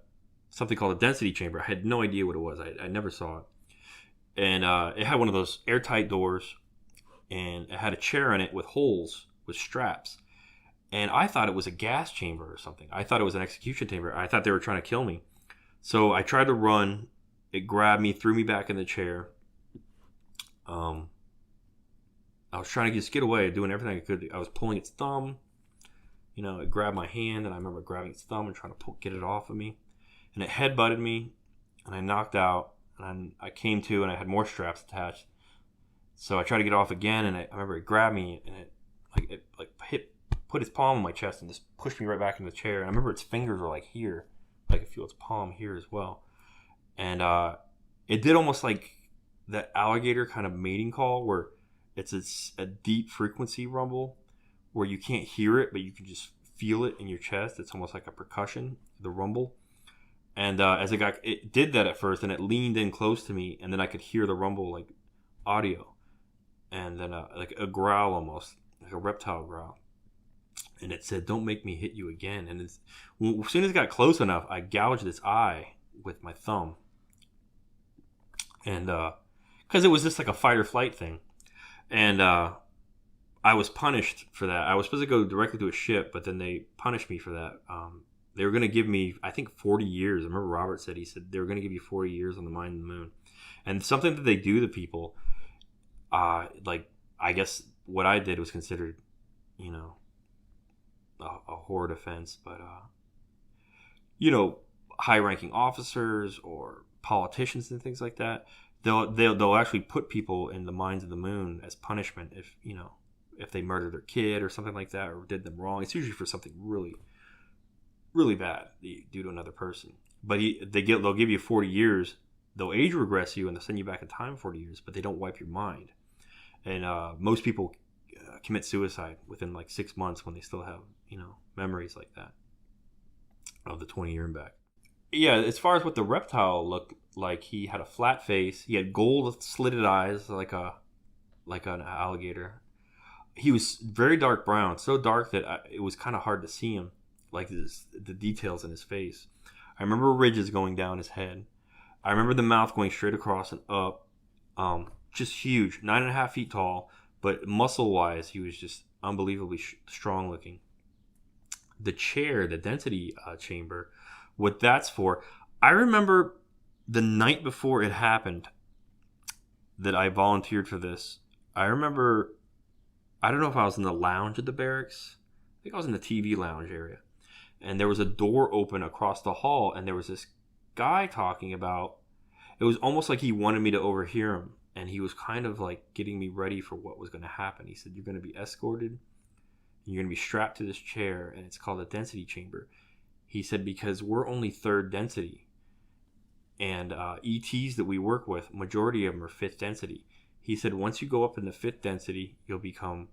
something called a density chamber. I had no idea what it was. I never saw it. And it had one of those airtight doors, and it had a chair in it with holes with straps. And I thought it was a gas chamber or something. I thought it was an execution chamber. I thought they were trying to kill me. So I tried to run. It grabbed me, threw me back in the chair. I was trying to just get away, doing everything I could. I was pulling its thumb. It grabbed my hand, and I remember grabbing its thumb and trying to get it off of me. And it headbutted me, and I knocked out. And I came to, and I had more straps attached. So I tried to get off again, and I remember it grabbed me, and it put its palm on my chest and just pushed me right back into the chair. And I remember its fingers were like here. I could feel its palm here as well. And it did almost like that alligator kind of mating call where it's a deep frequency rumble where you can't hear it, but you can just feel it in your chest. It's almost like a percussion, the rumble. And it did that at first, and it leaned in close to me, and then I could hear the rumble like audio, and then like a growl almost, like a reptile growl. And it said, "Don't make me hit you again." And as soon as it got close enough, I gouged its eye with my thumb, and because it was just like a fight or flight thing, and I was punished for that. I was supposed to go directly to a ship, but then they punished me for that. They were going to give me, I think, 40 years. I remember Robert said they were going to give you 40 years on the Mind of the Moon. And something that they do to people, like, I guess what I did was considered, a horrid offense. But, high-ranking officers or politicians and things like that, they'll actually put people in the Minds of the Moon as punishment if they murdered their kid or something like that or did them wrong. It's usually for something really, really bad due to another person. But they'll give you 40 years they'll age regress you and they'll send you back in time 40 years, but they don't wipe your mind. And most people commit suicide within like 6 months when they still have, memories like that of the 20-year back. Yeah, as far as what the reptile looked like, he had a flat face. He had gold slitted eyes like an alligator. He was very dark brown, so dark that it was kind of hard to see him, like the details in his face. I remember ridges going down his head. I remember the mouth going straight across and up. Just huge, 9.5 feet tall, but muscle-wise, he was just unbelievably strong looking. The chair, the density chamber, what that's for. I remember the night before it happened that I volunteered for this. I remember, I don't know if I was in the lounge at the barracks. I think I was in the TV lounge area. And there was a door open across the hall, and there was this guy talking about, it was almost like he wanted me to overhear him. And he was kind of like getting me ready for what was going to happen. He said, you're going to be escorted, and you're going to be strapped to this chair, and it's called a density chamber. He said, because we're only third density. And ETs that we work with, majority of them are fifth density. He said, once you go up in the fifth density, you'll become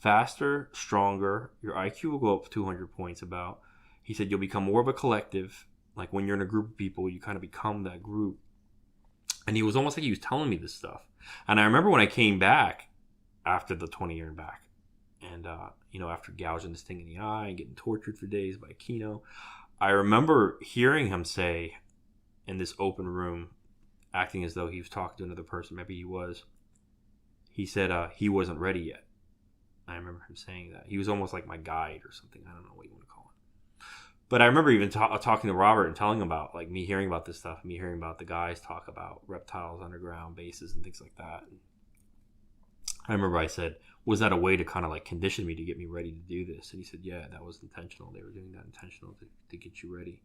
faster, stronger. Your IQ will go up 200 points about. He said, you'll become more of a collective. Like when you're in a group of people, you kind of become that group. And he was almost like he was telling me this stuff. And I remember when I came back after the 20-year back, and, after gouging this thing in the eye and getting tortured for days by Kino, I remember hearing him say in this open room, acting as though he was talking to another person, maybe he was, he said he wasn't ready yet. I remember him saying that. He was almost like my guide or something. I don't know what you want to call it. But I remember even talking to Robert and telling him about, like, me hearing about this stuff, me hearing about the guys talk about reptiles, underground bases, and things like that. And I remember I said, was that a way to kind of like condition me to get me ready to do this? And he said, yeah, that was intentional. They were doing that intentional to get you ready.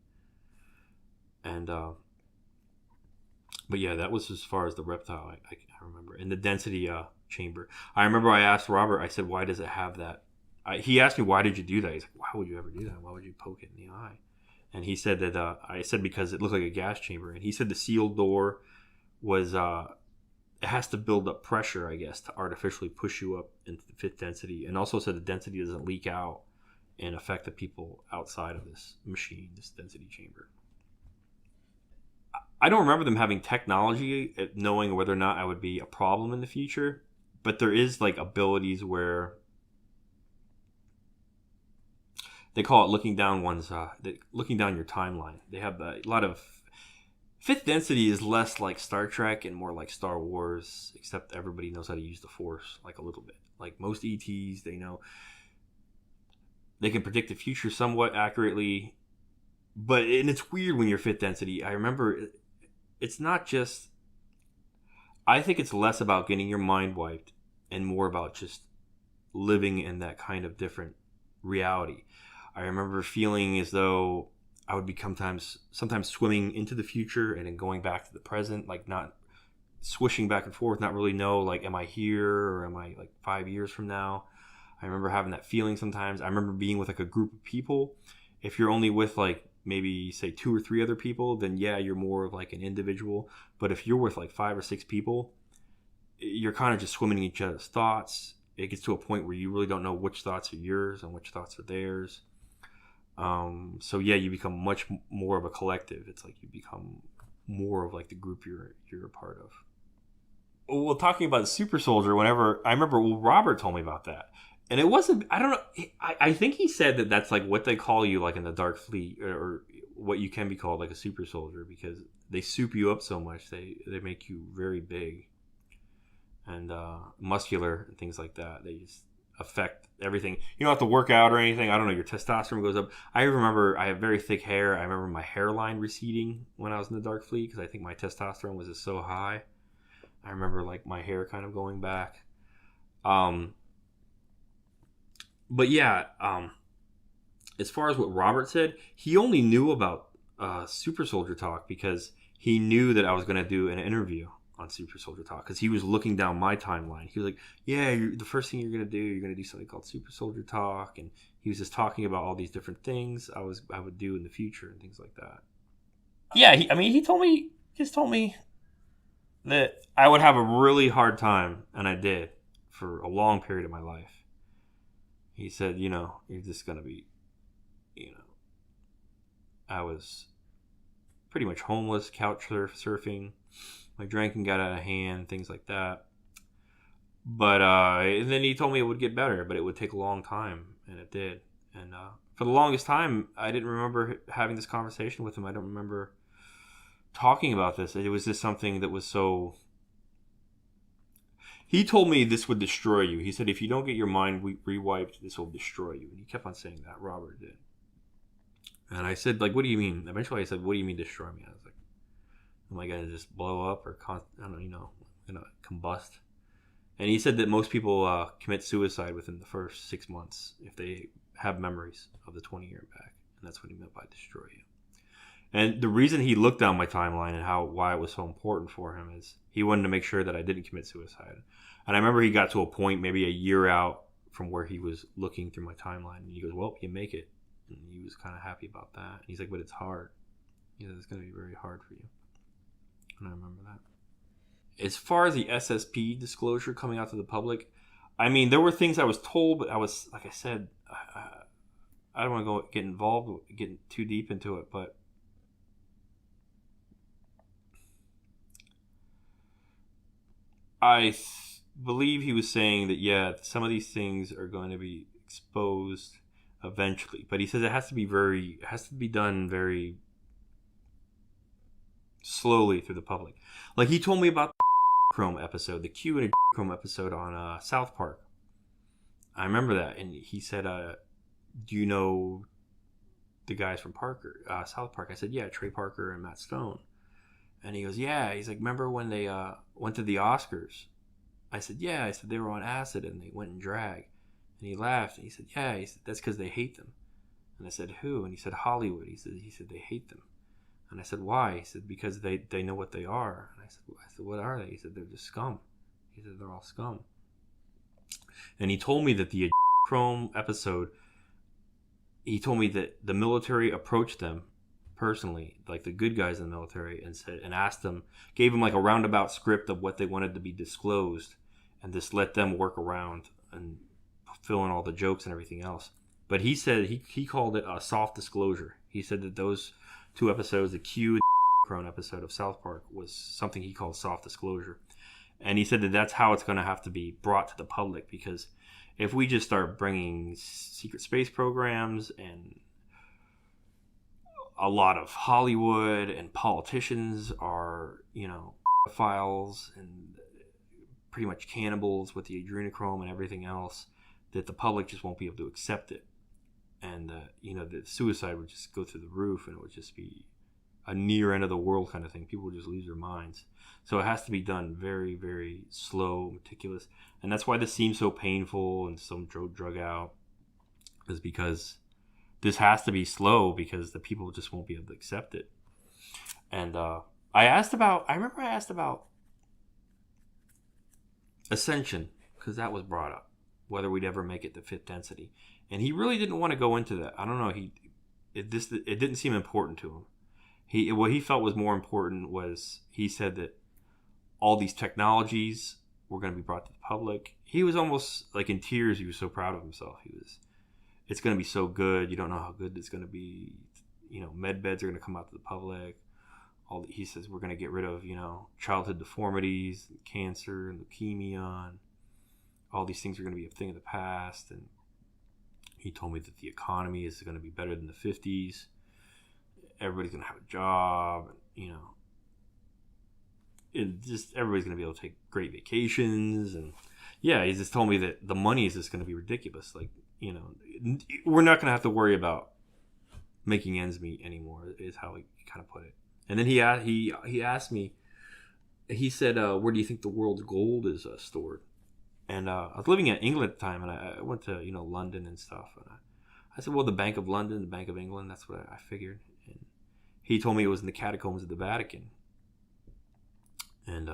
And, but yeah, that was as far as the reptile I remember. And the density chamber. I remember I asked Robert, I said, why does it have that? He asked me, why did you do that? He's like, why would you ever do that? Why would you poke it in the eye? And he said that, I said, because it looked like a gas chamber. And he said the sealed door was, it has to build up pressure, I guess, to artificially push you up into the fifth density. And also said the density doesn't leak out and affect the people outside of this machine, this density chamber. I don't remember them having technology at knowing whether or not I would be a problem in the future. But there is like abilities where they call it looking down looking down your timeline. They have a lot of fifth density is less like Star Trek and more like Star Wars, except everybody knows how to use the Force like a little bit. Like most ETs, they know they can predict the future somewhat accurately. And it's weird when you're fifth density. I remember it's not just. I think it's less about getting your mind wiped and more about just living in that kind of different reality. I remember feeling as though I would become sometimes swimming into the future and then going back to the present, like not swishing back and forth, not really know, like, am I here or am I like 5 years from now? I remember having that feeling sometimes. I remember being with like a group of people. If you're only with like maybe say 2 or 3 other people, then yeah, you're more of like an individual. But if you're with like 5 or 6 people, you're kind of just swimming in each other's thoughts. It gets to a point where you really don't know which thoughts are yours and which thoughts are theirs. So yeah, you become much more of a collective. It's like you become more of like the group you're a part of. Well, talking about the super soldier, Robert told me about that. And it wasn't, I don't know, I think he said that that's like what they call you like in the Dark Fleet, or what you can be called like a super soldier, because they soup you up so much. They make you very big and muscular and things like that. They just affect everything. You don't have to work out or anything. I don't know, your testosterone goes up. I remember I have very thick hair. I remember my hairline receding when I was in the Dark Fleet because I think my testosterone was just so high. I remember like my hair kind of going back. But yeah, as far as what Robert said, he only knew about Super Soldier Talk because he knew that I was going to do an interview on Super Soldier Talk, because he was looking down my timeline. He was like, yeah, the first thing you're going to do something called Super Soldier Talk. And he was just talking about all these different things I would do in the future and things like that. Yeah, he told me that I would have a really hard time, and I did for a long period of my life. He said, you're just gonna be, you know, I was pretty much homeless, couch surfing. My drinking got out of hand, things like that. But and then he told me it would get better, but it would take a long time, and it did. And for the longest time, I didn't remember having this conversation with him. I don't remember talking about this. It was just something that was so. He told me this would destroy you. He said, if you don't get your mind rewiped, this will destroy you. And he kept on saying that. Robert did. And I said, like, what do you mean? Eventually I said, what do you mean destroy me? I was like, am I going to just blow up or, I don't know, going to combust? And he said that most people commit suicide within the first 6 months if they have memories of the 20-year back. And that's what he meant by destroy you. And the reason he looked down my timeline and why it was so important for him is he wanted to make sure that I didn't commit suicide. And I remember he got to a point maybe a year out from where he was looking through my timeline. And he goes, well, you make it. And he was kind of happy about that. And he's like, but it's hard. He said, it's going to be very hard for you. And I remember that. As far as the SSP disclosure coming out to the public, I mean, there were things I was told, but I was, like I said, I don't want to get involved, getting too deep into it, but I believe he was saying that, yeah, some of these things are going to be exposed eventually. But he says it has to be done very slowly through the public. Like he told me about the Chrome episode, the Q and Chrome episode on South Park. I remember that. And he said, do you know the guys from South Park? I said, yeah, Trey Parker and Matt Stone. And he goes, yeah. He's like, remember when they went to the Oscars? I said, yeah. I said, they were on acid and they went in drag. And he laughed. And he said, yeah. He said, that's because they hate them. And I said, who? And he said, Hollywood. He said, they hate them. And I said, why? He said, because they know what they are. And I said, what are they? He said, they're just scum. He said, they're all scum. And he told me that the Chrome episode, he told me that the military approached them personally, like the good guys in the military, and asked them, gave them like a roundabout script of what they wanted to be disclosed, and just let them work around and fill in all the jokes and everything else. But he said he called it a soft disclosure. He said that those two episodes, the Q and Crone episode of South Park, was something he called soft disclosure. And he said that that's how it's going to have to be brought to the public, because if we just start bringing secret space programs and a lot of Hollywood and politicians are, pedophiles and pretty much cannibals with the adrenochrome and everything else, that the public just won't be able to accept it. And, the suicide would just go through the roof, and it would just be a near end of the world kind of thing. People would just lose their minds. So it has to be done very, very slow, meticulous. And that's why this seems so painful and so drug out, is because this has to be slow, because the people just won't be able to accept it. And I remember I asked about Ascension, because that was brought up, whether we'd ever make it to fifth density. And he really didn't want to go into that. I don't know. It didn't seem important to him. What he felt was more important was, he said that all these technologies were going to be brought to the public. He was almost like in tears. He was so proud of himself. It's going to be so good. You don't know how good it's going to be. Med beds are going to come out to the public. He says we're going to get rid of, childhood deformities, and cancer, and leukemia, and all these things are going to be a thing of the past. And he told me that the economy is going to be better than the 50s. Everybody's going to have a job. Everybody's going to be able to take great vacations. And yeah, he just told me that the money is just going to be ridiculous. Like, we're not going to have to worry about making ends meet anymore, is how he kind of put it. And then he asked me, he said, where do you think the world's gold is stored? And I was living in England at the time, and I went to, London and stuff. And I said, well, the Bank of London, the Bank of England, that's what I figured. And he told me it was in the catacombs of the Vatican. And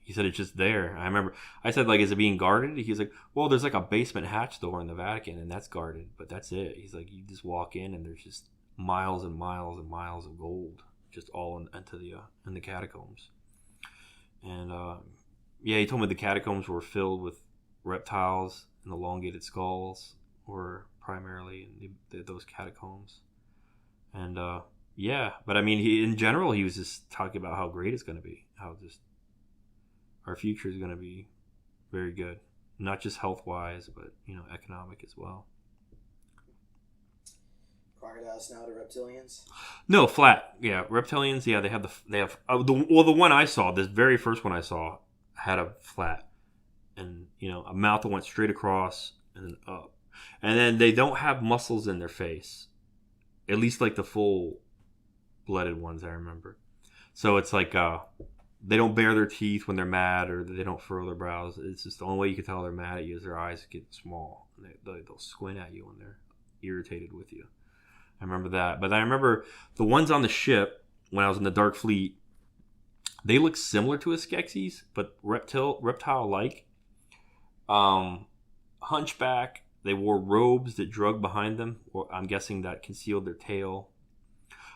he said it's just there. I remember I said, like, is it being guarded? He's like, well, there's like a basement hatch door in the Vatican, and that's guarded, but that's it. He's like, you just walk in, and there's just miles and miles and miles of gold, just all in the catacombs. And yeah, he told me the catacombs were filled with reptiles, and elongated skulls were primarily in those catacombs. And yeah, but I mean, in general, he was just talking about how great it's going to be, how just our future is going to be very good, not just health wise, but economic as well. Crocodiles now to reptilians. No, flat. Yeah, reptilians. Yeah, they have the one I saw, this very first one I saw, had a flat, and a mouth that went straight across and then up, and then they don't have muscles in their face, at least like the full blooded ones I remember. So it's like they don't bare their teeth when they're mad, or they don't furrow their brows. It's just the only way you can tell they're mad at you is their eyes get small, and they'll squint at you when they're irritated with you. I remember that. But I remember the ones on the ship when I was in the Dark Fleet, they look similar to a Skeksis, but reptile-like. Hunchback. They wore robes that drug behind them. Or I'm guessing that concealed their tail.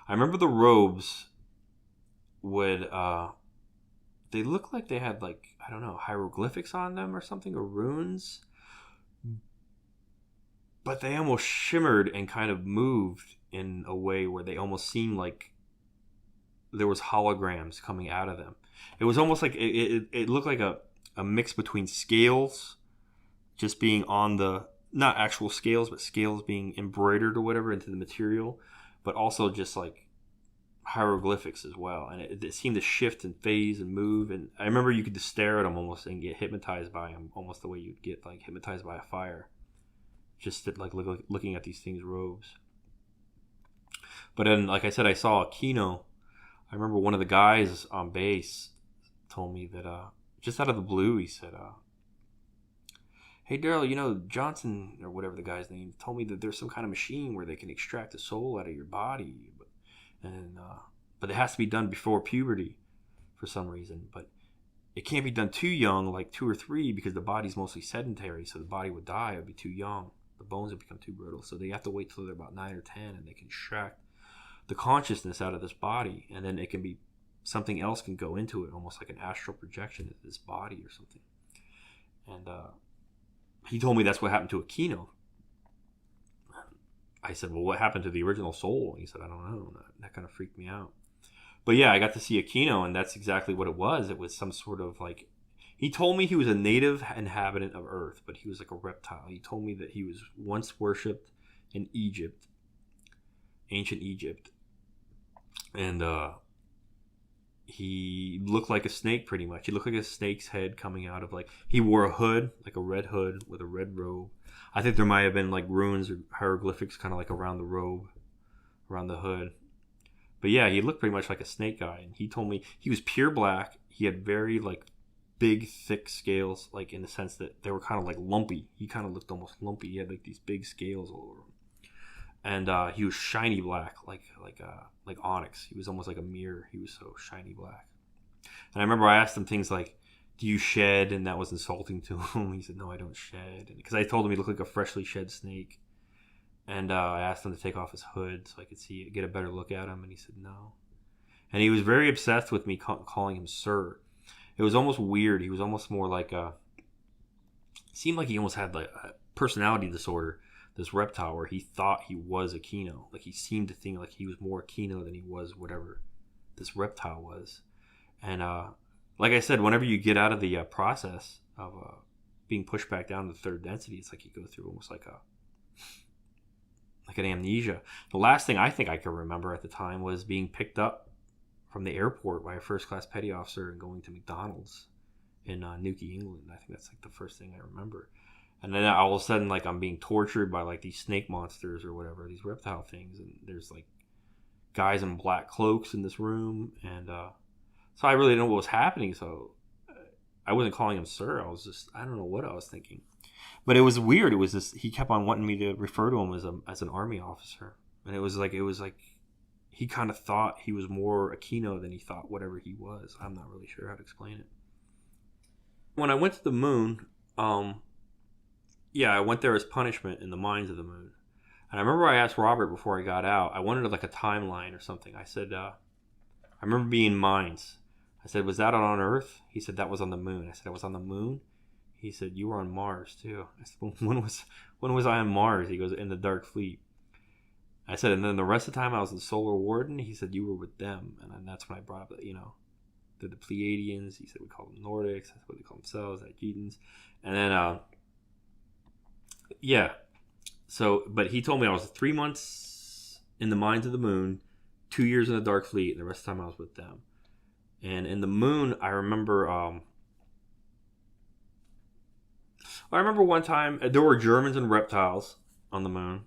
I remember the robes would... they looked like they had, like, I don't know, hieroglyphics on them or something, or runes. But they almost shimmered and kind of moved in a way where they almost seemed like there was holograms coming out of them. It was almost like it looked like a mix between scales just being on the, not actual scales, but scales being embroidered or whatever into the material, but also just like hieroglyphics as well. And it seemed to shift and phase and move. And I remember you could just stare at them almost and get hypnotized by them, almost the way you'd get like hypnotized by a fire. Just like looking at these things' robes. But then, like I said, I saw a Kino. I remember one of the guys on base told me that just out of the blue, he said, "Hey Daryl, Johnson or whatever the guy's name told me that there's some kind of machine where they can extract a soul out of your body, but it has to be done before puberty for some reason. But it can't be done too young, like 2 or 3, because the body's mostly sedentary, so the body would die. It would be too young. The bones would become too brittle. So they have to wait till they're about 9 or 10, and they can extract the consciousness out of this body, and then it can be something else can go into it, almost like an astral projection into this body or something." And he told me that's what happened to Aquino. I said, "Well, what happened to the original soul?" And he said, "I don't know." That kind of freaked me out. But yeah, I got to see Aquino, and that's exactly what it was. It was some sort of like... He told me he was a native inhabitant of Earth, but he was like a reptile. He told me that he was once worshipped in Egypt, ancient Egypt. And he looked like a snake pretty much. He looked like a snake's head coming out of like... He wore a hood, like a red hood with a red robe. I think there might have been like runes or hieroglyphics kind of like around the robe, around the hood. But yeah, he looked pretty much like a snake guy. And he told me he was pure black. He had very like big, thick scales, like in the sense that they were kind of like lumpy. He kind of looked almost lumpy. He had like these big scales all over him. And he was shiny black, like onyx. He was almost like a mirror. He was so shiny black. And I remember I asked him things like, "Do you shed?" And that was insulting to him. He said, "No, I don't shed." Because I told him he looked like a freshly shed snake. And I asked him to take off his hood so I could get a better look at him. And he said no. And he was very obsessed with me calling him sir. It was almost weird. He was almost more like it seemed like he almost had like a personality disorder, this reptile, where he thought he was Aquino. Like he seemed to think like he was more Aquino than he was whatever this reptile was. And like I said, whenever you get out of the process of being pushed back down to the third density, it's like you go through almost like an amnesia. The last thing I think I can remember at the time was being picked up from the airport by a first-class petty officer and going to McDonald's in Newquay, England. I think that's like the first thing I remember. And then all of a sudden, like I'm being tortured by like these snake monsters or whatever, these reptile things, and there's like guys in black cloaks in this room, and so I really didn't know what was happening. So I wasn't calling him sir. I don't know what I was thinking. But it was weird. It was this. He kept on wanting me to refer to him as an army officer, and it was like he kind of thought he was more Aquino than he thought whatever he was. I'm not really sure how to explain it. When I went to the moon, I went there as punishment in the mines of the moon. And I remember I asked Robert before I got out. I wanted like a timeline or something. I said, I remember being in mines. I said, was that on Earth? He said, that was on the moon. I said, I was on the moon? He said, you were on Mars too. I said, well, when was I on Mars? He goes, in the Dark Fleet. I said, and then the rest of the time I was the Solar Warden. He said, you were with them. And then that's when I brought up that, they're the Pleiadians. He said, we call them Nordics. That's what they call themselves, Aegidians. And then, yeah. So, but he told me I was 3 months in the Mines of the Moon, 2 years in the Dark Fleet, and the rest of the time I was with them. And in the moon, I remember one time there were Germans and reptiles on the moon,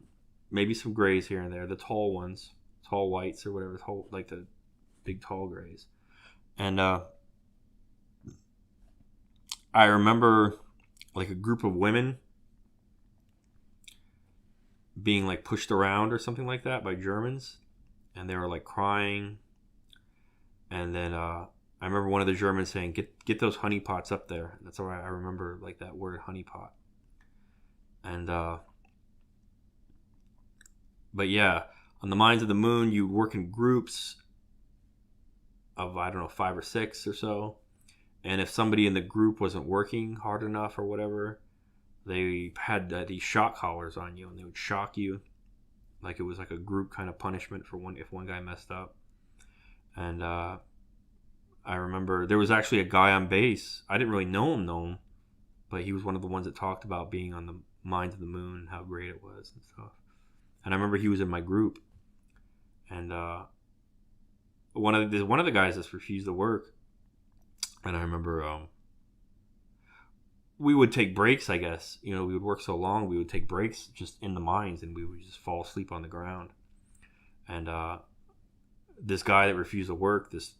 maybe some grays here and there, the tall ones, tall whites or whatever, like the big tall grays. And I remember like a group of women being like pushed around or something like that by Germans, and they were like crying. And then I remember one of the Germans saying, "Get those honeypots up there." That's all I remember, like that word honeypot. And but yeah, on the Mines of the Moon, you work in groups of, I don't know, 5 or 6 or so. And if somebody in the group wasn't working hard enough or whatever, they had these shock collars on you, and they would shock you, like it was like a group kind of punishment for if one guy messed up. And I remember there was actually a guy on base. I didn't really know him, but he was one of the ones that talked about being on the Mines of the Moon and how great it was and stuff. And I remember he was in my group, and one of the guys just refused to work. And I remember we would take breaks. I guess we would work so long, we would take breaks just in the mines, and we would just fall asleep on the ground. And this guy that refused to work, this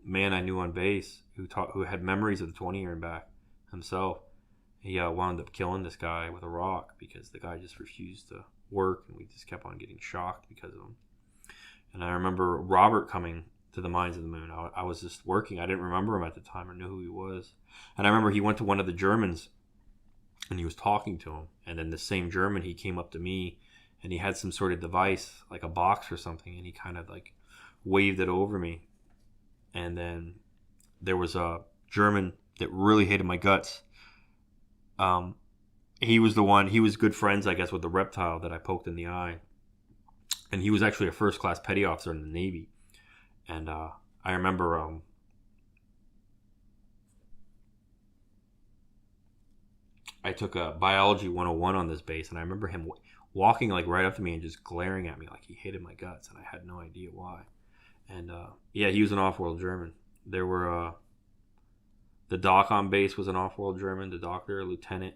man I knew on base who had memories of the 20-year and back himself, he wound up killing this guy with a rock because the guy just refused to work, and we just kept on getting shocked because of him. And I remember Robert coming to the Mines of the Moon. I was just working. I didn't remember him at the time or knew who he was. And I remember he went to one of the Germans and he was talking to him. And then the same German, he came up to me and he had some sort of device, like a box or something, and he kind of like waved it over me. And then there was a German that really hated my guts. He was good friends, I guess, with the reptile that I poked in the eye. And he was actually a first-class petty officer in the Navy. And I remember I took a biology 101 on this base, and I remember him walking like right up to me and just glaring at me like he hated my guts, and I had no idea why. And yeah, he was an off-world German. There were the doc on base was an off-world German, the doctor, lieutenant.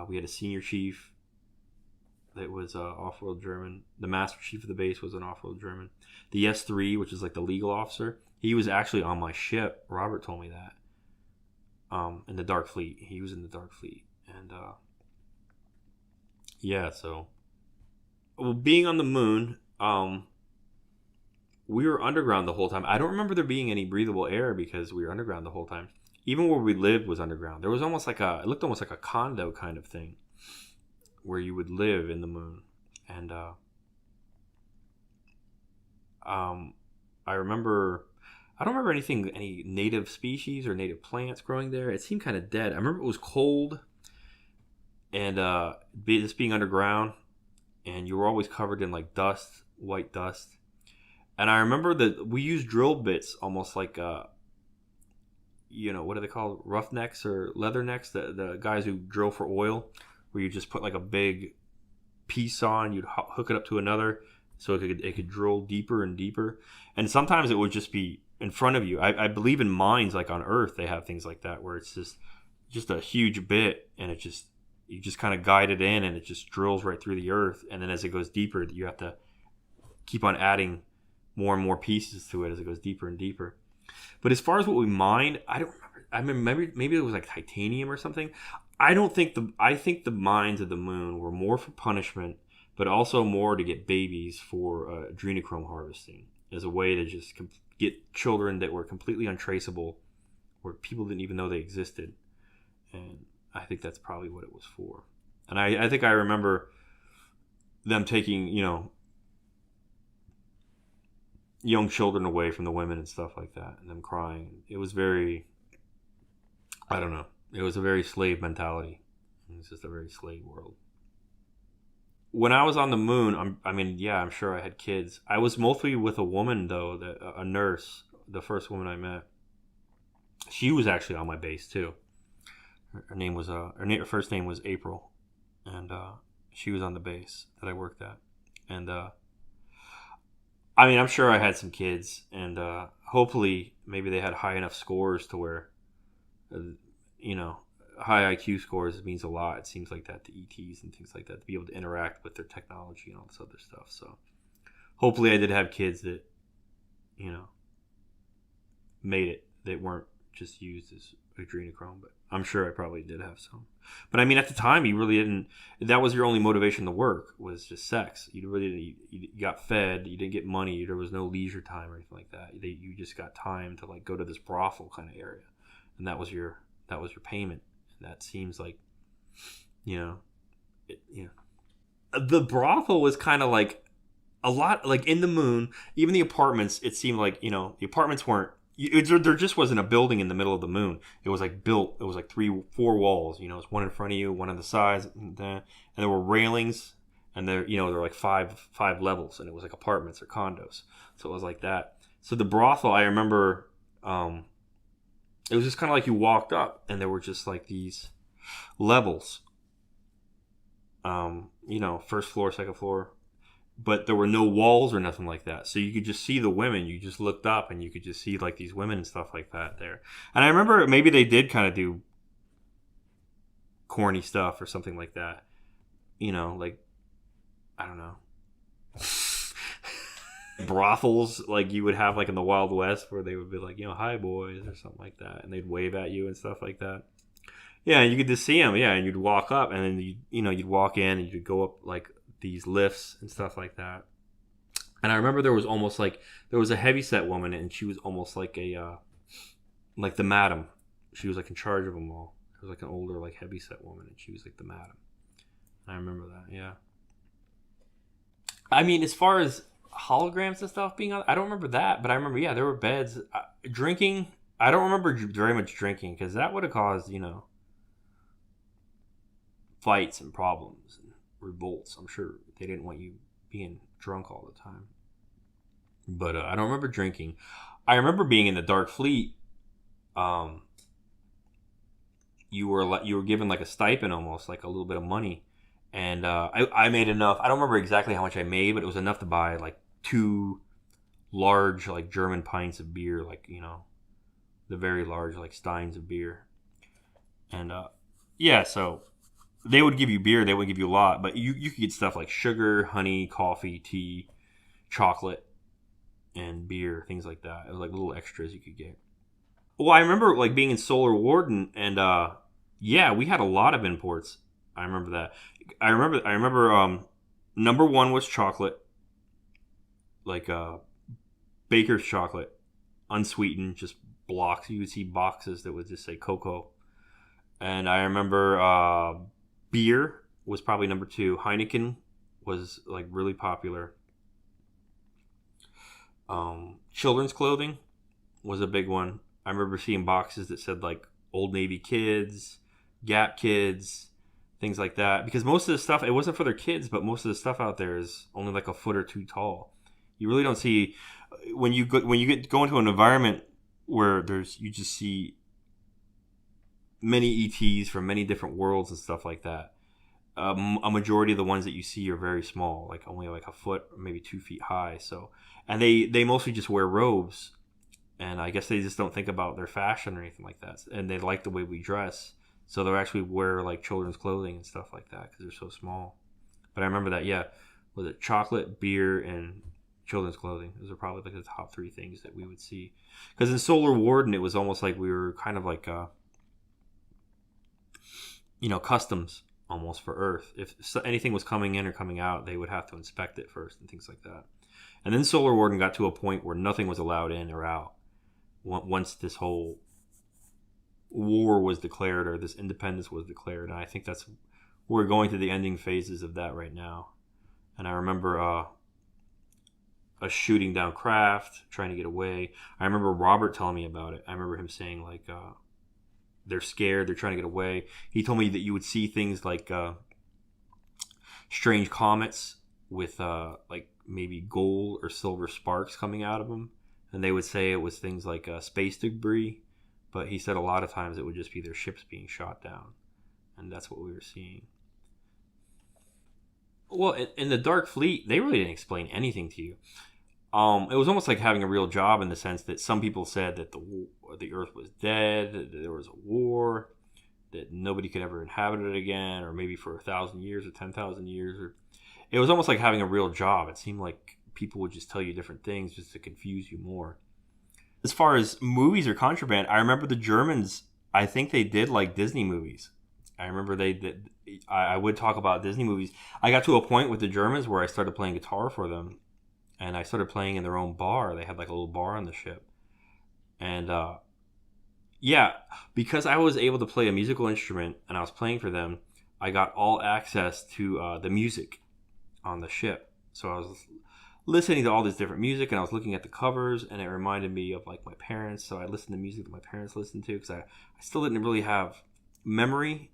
We had a senior chief that was off-world German. The master chief of the base was an off-world German. The S3, which is like the legal officer, he was actually on my ship. Robert told me that. In the Dark Fleet. He was in the Dark Fleet. And yeah, so being on the moon, we were underground the whole time. I don't remember there being any breathable air because we were underground the whole time. Even where we lived was underground. There was almost like it looked almost like a condo kind of thing where you would live in the moon. And I don't remember any native species or native plants growing there. It seemed kind of dead. I remember it was cold, and this being underground, and you were always covered in like dust, white dust. And I remember that we used drill bits, almost like what are they called, roughnecks or leathernecks, the guys who drill for oil, where you just put like a big piece on, you'd hook it up to another so it could drill deeper and deeper. And sometimes it would just be in front of you. I believe in mines, like on Earth, they have things like that where it's just a huge bit, and you just kind of guide it in, and it just drills right through the earth. And then as it goes deeper, you have to keep on adding more and more pieces to it as it goes deeper and deeper. But as far as what we mined, I don't remember. I remember maybe it was like titanium or something. I think the mines of the moon were more for punishment, but also more to get babies for adrenochrome harvesting as a way to just get children that were completely untraceable, where people didn't even know they existed. And I think that's probably what it was for. And I think I remember them taking, young children away from the women and stuff like that, and them crying. It was very, I don't know. It was a very slave mentality. It was just a very slave world. When I was on the moon, I'm sure I had kids. I was mostly with a woman though, a nurse, the first woman I met. She was actually on my base too. Her name was her first name was April, and she was on the base that I worked at. And I'm sure I had some kids, and hopefully maybe they had high enough scores to where, uh, you know, high IQ scores means a lot. It seems like that to ETs and things like that, to be able to interact with their technology and all this other stuff. So hopefully I did have kids that, you know, made it. They weren't just used as adrenochrome, but I'm sure I probably did have some. But at the time, you really didn't. That was your only motivation to work, was just sex. You got fed. You didn't get money. There was no leisure time or anything like that. You just got time to like go to this brothel kind of area, and that was your payment. And that seems like, the brothel was kind of like a lot like in the moon. Even the apartments, it seemed like the apartments weren't. There just wasn't a building in the middle of the moon. It was like built. It was like 3-4 walls. It was one in front of you, one on the sides, and there were railings, and there were like five levels, and it was like apartments or condos. So it was like that. So the brothel, I remember, it was just kind of like you walked up, and there were just like these levels. First floor, second floor. But there were no walls or nothing like that. So you could just see the women. You just looked up and you could just see like these women and stuff like that there. And I remember maybe they did kind of do corny stuff or something like that. Like, I don't know. Brothels like you would have like in the Wild West, where they would be like, hi boys or something like that. And they'd wave at you and stuff like that. Yeah, and you could just see them. Yeah, and you'd walk up, and then you'd walk in and you'd go up like these lifts and stuff like that. And I remember there was a heavyset woman, and she was almost like like the madam. She was like in charge of them all. It was like an older like heavyset woman, and she was like the madam. I remember that. Yeah. As far as holograms and stuff being on, I don't remember that, but I remember there were beds. Drinking, I don't remember very much drinking, because that would have caused fights and problems and revolts. I'm sure they didn't want you being drunk all the time. But I don't remember drinking. I remember being in the Dark Fleet. You were given like a stipend, almost like a little bit of money, and I made enough. I don't remember exactly how much I made, but it was enough to buy like 2 large like German pints of beer, like the very large like steins of beer, and so. They would give you beer. They would give you a lot, but you could get stuff like sugar, honey, coffee, tea, chocolate, and beer, things like that. It was like little extras you could get. Well, I remember like being in Solar Warden, and we had a lot of imports. I remember that. I remember. Number one was chocolate, like Baker's chocolate, unsweetened, just blocks. You would see boxes that would just say cocoa. And I remember beer was probably number 2. Heineken was like really popular. Children's clothing was a big one. I remember seeing boxes that said like Old Navy Kids, Gap Kids, things like that. Because most of the stuff, it wasn't for their kids, but most of the stuff out there is only like a foot or 2 tall. You really don't see when you go into an environment where you just see many ETs from many different worlds and stuff like that. A majority of the ones that you see are very small, like only like a foot or maybe 2 feet high. So, and they mostly just wear robes, and I guess they just don't think about their fashion or anything like that. And they like the way we dress, so they'll actually wear like children's clothing and stuff like that because they're so small. But I remember that, was it chocolate, beer, and children's clothing? Those are probably like the top 3 things that we would see. Because in Solar Warden, it was almost like we were kind of like customs almost for Earth. If anything was coming in or coming out, they would have to inspect it first and things like that. And then Solar Warden got to a point where nothing was allowed in or out once this whole war was declared, or this independence was declared. And I think we're going through the ending phases of that right now. And I remember us shooting down craft, trying to get away. I remember Robert telling me about it. I remember him saying like they're scared, they're trying to get away. He told me that you would see things like strange comets with like maybe gold or silver sparks coming out of them, and they would say it was things like space debris, but he said a lot of times it would just be their ships being shot down, and that's what we were seeing. Well, in the Dark Fleet, they really didn't explain anything to you. It was almost like having a real job in the sense that some people said that the Earth was dead, that there was a war, that nobody could ever inhabit it again, or maybe for 1,000 years or 10,000 years. Or it was almost like having a real job. It seemed like people would just tell you different things just to confuse you more. As far as movies or contraband, I remember the Germans. I think they did like Disney movies. I remember they did. I would talk about Disney movies. I got to a point with the Germans where I started playing guitar for them, and I started playing in their own bar. They had like a little bar on the ship, and yeah, because I was able to play a musical instrument and I was playing for them, I got all access to the music on the ship. So I was listening to all this different music, and I was looking at the covers, and it reminded me of like my parents. So I listened to music that my parents listened to because I still didn't really have memory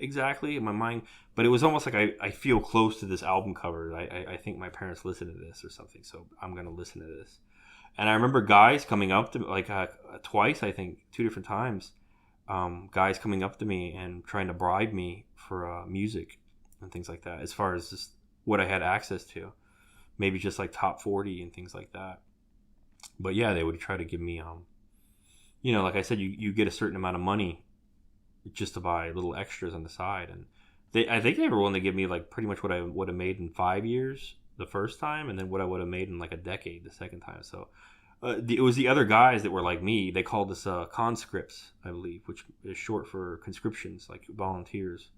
exactly in my mind, but it was almost like I feel close to this album cover. I think my parents listened to this or something, so I'm going to listen to this. And I remember guys coming up to me, like twice, I think, 2 different times, guys coming up to me and trying to bribe me for music and things like that, as far as just what I had access to. Maybe just like top 40 and things like that. But yeah, they would try to give me, like I said, you get a certain amount of money just to buy little extras on the side. And I think they were willing to give me like pretty much what I would have made in 5 years the first time, and then what I would have made in like a decade the second time. So it was the other guys that were like me. They called us conscripts, I believe, which is short for conscriptions, like volunteers.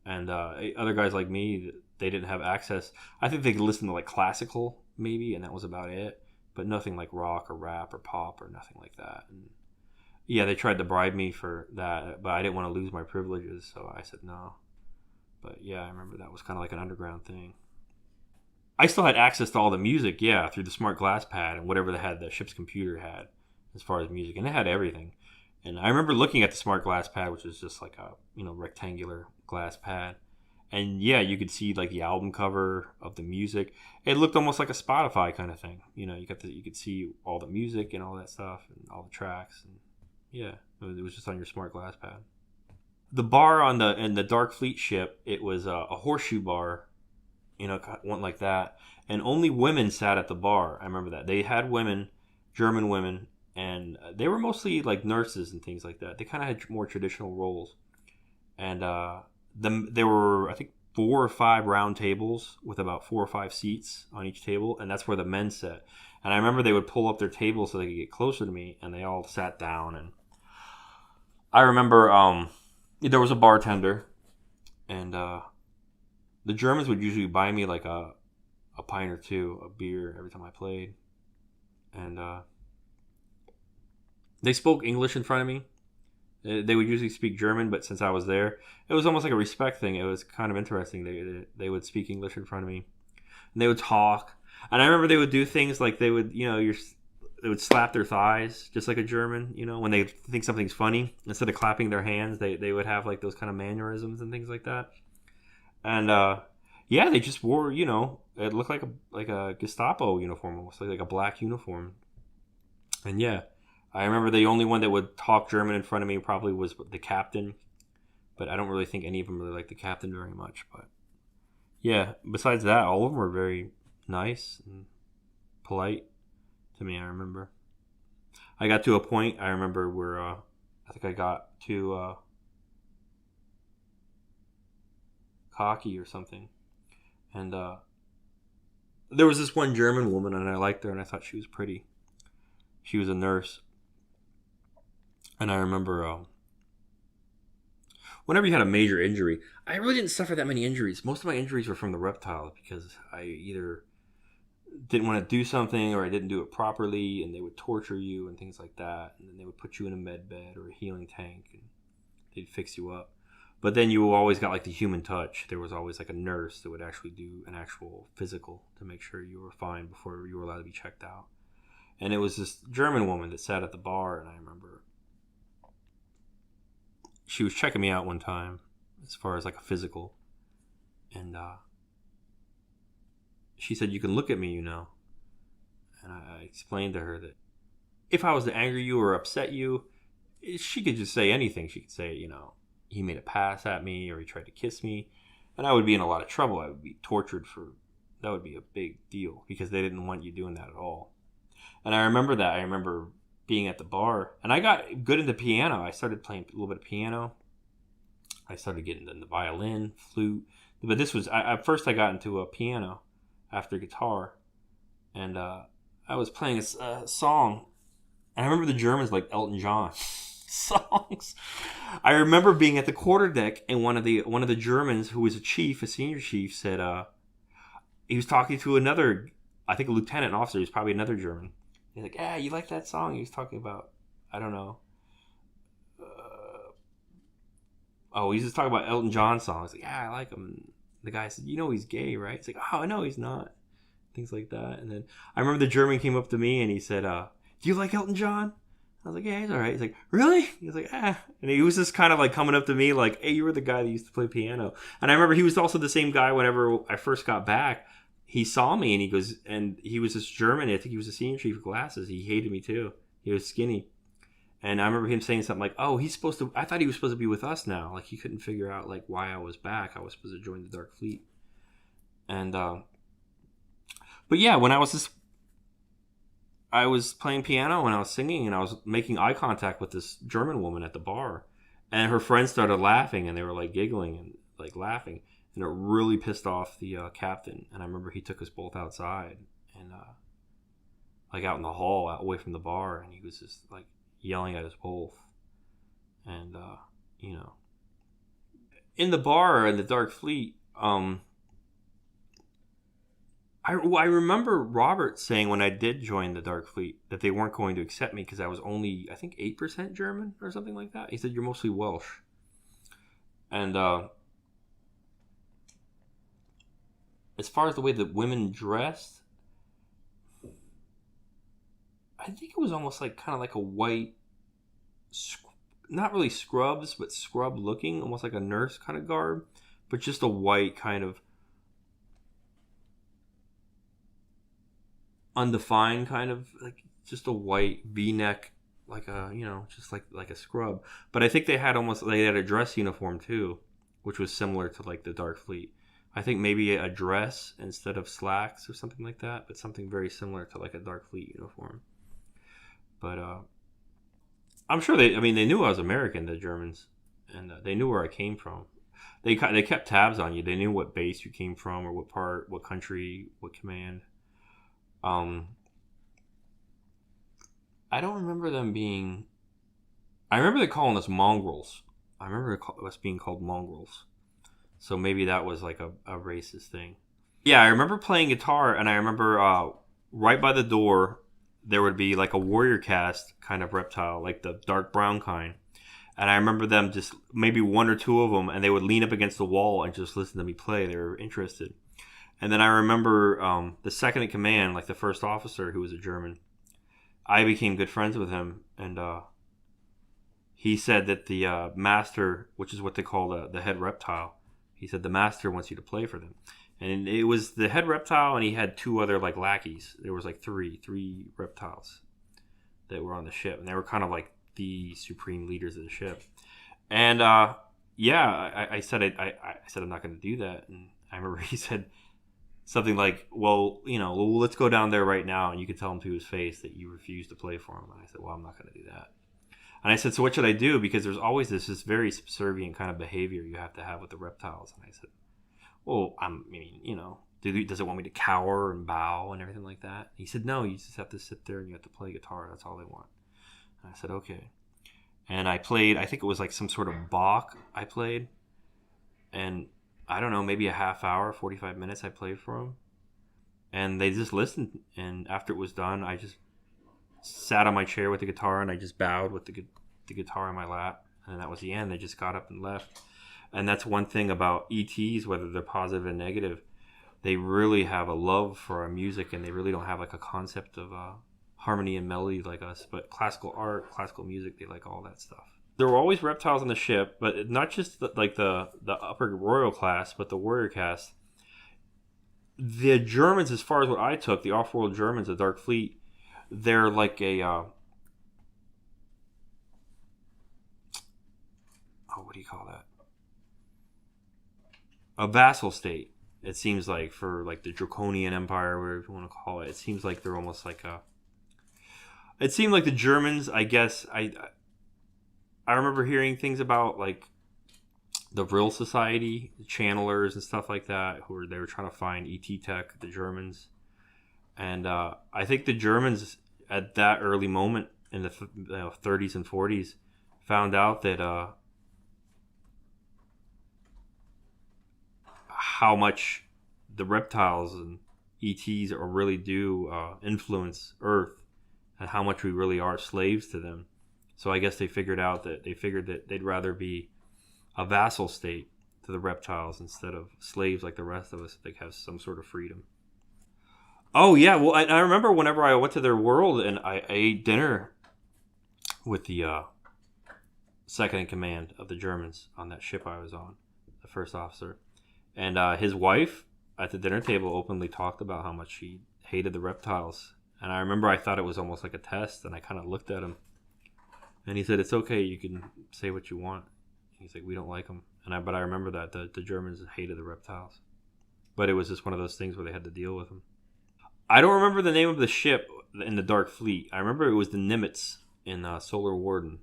And other guys like me, they didn't have access. I think they could listen to like classical maybe, and that was about it. But nothing like rock or rap or pop or nothing like that. And yeah, they tried to bribe me for that, but I didn't want to lose my privileges, so I said no. But yeah, I remember that was kind of like an underground thing. I still had access to all the music, yeah, through the smart glass pad and whatever the ship's computer had as far as music, and it had everything. And I remember looking at the smart glass pad, which was just like a rectangular glass pad, and yeah, you could see like the album cover of the music. It looked almost like a Spotify kind of thing. You could see all the music and all that stuff and all the tracks, and yeah, it was just on your smart glass pad. The bar in the Dark Fleet ship, it was a horseshoe bar, one like that, and only women sat at the bar. I remember that they had women, German women, and they were mostly like nurses and things like that. They kind of had more traditional roles, and there were, I think, 4 or 5 round tables with about 4 or 5 seats on each table, and that's where the men sat. And I remember they would pull up their tables so they could get closer to me, and they all sat down. And I remember there was a bartender, and the Germans would usually buy me like a pint or 2 of beer every time I played. And they spoke English in front of me. They would usually speak German, but since I was there, it was almost like a respect thing. It was kind of interesting. They would speak English in front of me, and they would talk. And I remember they would do things like they would, they would slap their thighs just like a German. When they think something's funny, instead of clapping their hands, they would have like those kind of mannerisms and things like that. And yeah, they just wore, it looked like a Gestapo uniform, almost like a black uniform. And yeah, I remember the only one that would talk German in front of me probably was the captain, but I don't really think any of them really liked the captain very much. But yeah, besides that, all of them were very nice and polite to me. I remember I got to a point, I remember, where I think I got too cocky or something, and there was this one German woman, and I liked her, and I thought she was pretty. She was a nurse. And I remember whenever you had a major injury, I really didn't suffer that many injuries. Most of my injuries were from the reptiles because I either didn't want to do something or I didn't do it properly, and they would torture you and things like that. And then they would put you in a med bed or a healing tank, and they'd fix you up. But then you always got like the human touch. There was always like a nurse that would actually do an actual physical to make sure you were fine before you were allowed to be checked out. And it was this German woman that sat at the bar, and I remember she was checking me out one time as far as like a physical. And she said, "You can look at me, you know." And I explained to her that if I was to anger you or upset you, she could just say anything. She could say, you know, he made a pass at me or he tried to kiss me. And I would be in a lot of trouble. I would be tortured for, that would be a big deal because they didn't want you doing that at all. And I remember that. I remember being at the bar and I got good into piano. I started playing a little bit of piano. I started getting into violin, flute. But this was, at first I got into a piano after guitar. And I was playing a song. And I remember the Germans like Elton John songs. I remember being at the quarterdeck and one of the Germans who was a chief, a senior chief, said he was talking to another, I think a lieutenant officer, he's probably another German. He's like, "Yeah, you like that song?" He was talking about, I don't know. He's just talking about Elton John songs. Like, "Yeah, I like him." The guy said, "You know he's gay, right?" He's like, "Oh, no, he's not." Things like that. And then I remember the German came up to me and he said, "Do you like Elton John?" I was like, "Yeah, he's all right." He's like, "Really?" He was like, "Ah." And he was just kind of like coming up to me like, "Hey, you were the guy that used to play piano." And I remember he was also the same guy whenever I first got back. He saw me and he goes, and he was this German. I think he was a senior chief with glasses. He hated me too. He was skinny. And I remember him saying something like, "Oh, I thought he was supposed to be with us now." Like he couldn't figure out like why I was back. I was supposed to join the Dark Fleet. And, but yeah, when I was playing piano and I was singing and I was making eye contact with this German woman at the bar, and her friends started laughing and they were like giggling and like laughing, and it really pissed off the captain. And I remember he took us both outside and like out in the hall, out away from the bar, and he was just like yelling at us both. And you know, in the bar in the Dark Fleet, I remember Robert saying when I did join the Dark Fleet that they weren't going to accept me because I was only, I think, 8% German or something like that. He said, "You're mostly Welsh." And as far as the way that women dressed, I think it was almost like kind of like a white, not really scrubs, but scrub looking, almost like a nurse kind of garb, but just a white kind of undefined kind of like just a white V-neck, like a, you know, just like a scrub. But I think they had a dress uniform too, which was similar to like the Dark Fleet. I think maybe a dress instead of slacks or something like that, but something very similar to like a Dark Fleet uniform. But I'm sure they knew I was American, the Germans, and they knew where I came from. They kept tabs on you. They knew what base you came from or what part, what country, what command. I don't remember them being. I remember they calling us mongrels. I remember us being called mongrels. So maybe that was like a racist thing. Yeah, I remember playing guitar, and I remember right by the door there would be like a warrior caste kind of reptile, like the dark brown kind. And I remember them just maybe one or two of them, and they would lean up against the wall and just listen to me play. They were interested. And then I remember the second in command, like the first officer who was a German, I became good friends with him. And he said that the master, which is what they call the head reptile, he said the master wants you to play for them. And it was the head reptile, and he had two other like lackeys. There was like three reptiles that were on the ship. And they were kind of like the supreme leaders of the ship. And yeah, I said I said I'm not going to do that. And I remember he said something like, well, let's go down there right now, and you can tell him to his face that you refuse to play for him. And I said, well, I'm not going to do that. And I said, so what should I do? Because there's always this very subservient kind of behavior you have to have with the reptiles. And I said, well, does it want me to cower and bow and everything like that? He said, no, you just have to sit there and you have to play guitar. That's all they want. And I said, okay. And I played, I think it was like some sort of Bach I played. And I don't know, maybe a half hour, 45 minutes I played for them. And they just listened. And after it was done, I just sat on my chair with the guitar and I just bowed with the guitar in my lap. And that was the end. They just got up and left. And that's one thing about ETs, whether they're positive and negative, they really have a love for our music, and they really don't have like a concept of harmony and melody like us. But classical art, classical music, they like all that stuff. There were always reptiles on the ship, but not just the upper royal class, but the warrior caste. The Germans, as far as what I took, the off-world Germans, the Dark Fleet, they're like a what do you call that? A vassal state. It seems like for like the Draconian Empire, whatever you want to call it. It seems like they're almost like a. It seemed like the Germans. I guess I remember hearing things about like the Vril Society, the channelers and stuff like that, they were trying to find ET tech, the Germans, and I think the Germans at that early moment in the 30s and 40s found out that how much the reptiles and ETs are really do influence Earth, and how much we really are slaves to them. So I guess they figured that they'd rather be a vassal state to the reptiles instead of slaves like the rest of us, if they have some sort of freedom. Oh yeah, well I remember whenever I went to their world and I ate dinner with the second in command of the Germans on that ship I was on, the first officer, and his wife at the dinner table openly talked about how much she hated the reptiles. And I remember I thought it was almost like a test, and I kind of looked at him, and he said, "It's okay, you can say what you want." He's like, "We don't like them," but I remember that the Germans hated the reptiles, but it was just one of those things where they had to deal with them. I don't remember the name of the ship in the Dark Fleet. I remember it was the Nimitz in Solar Warden.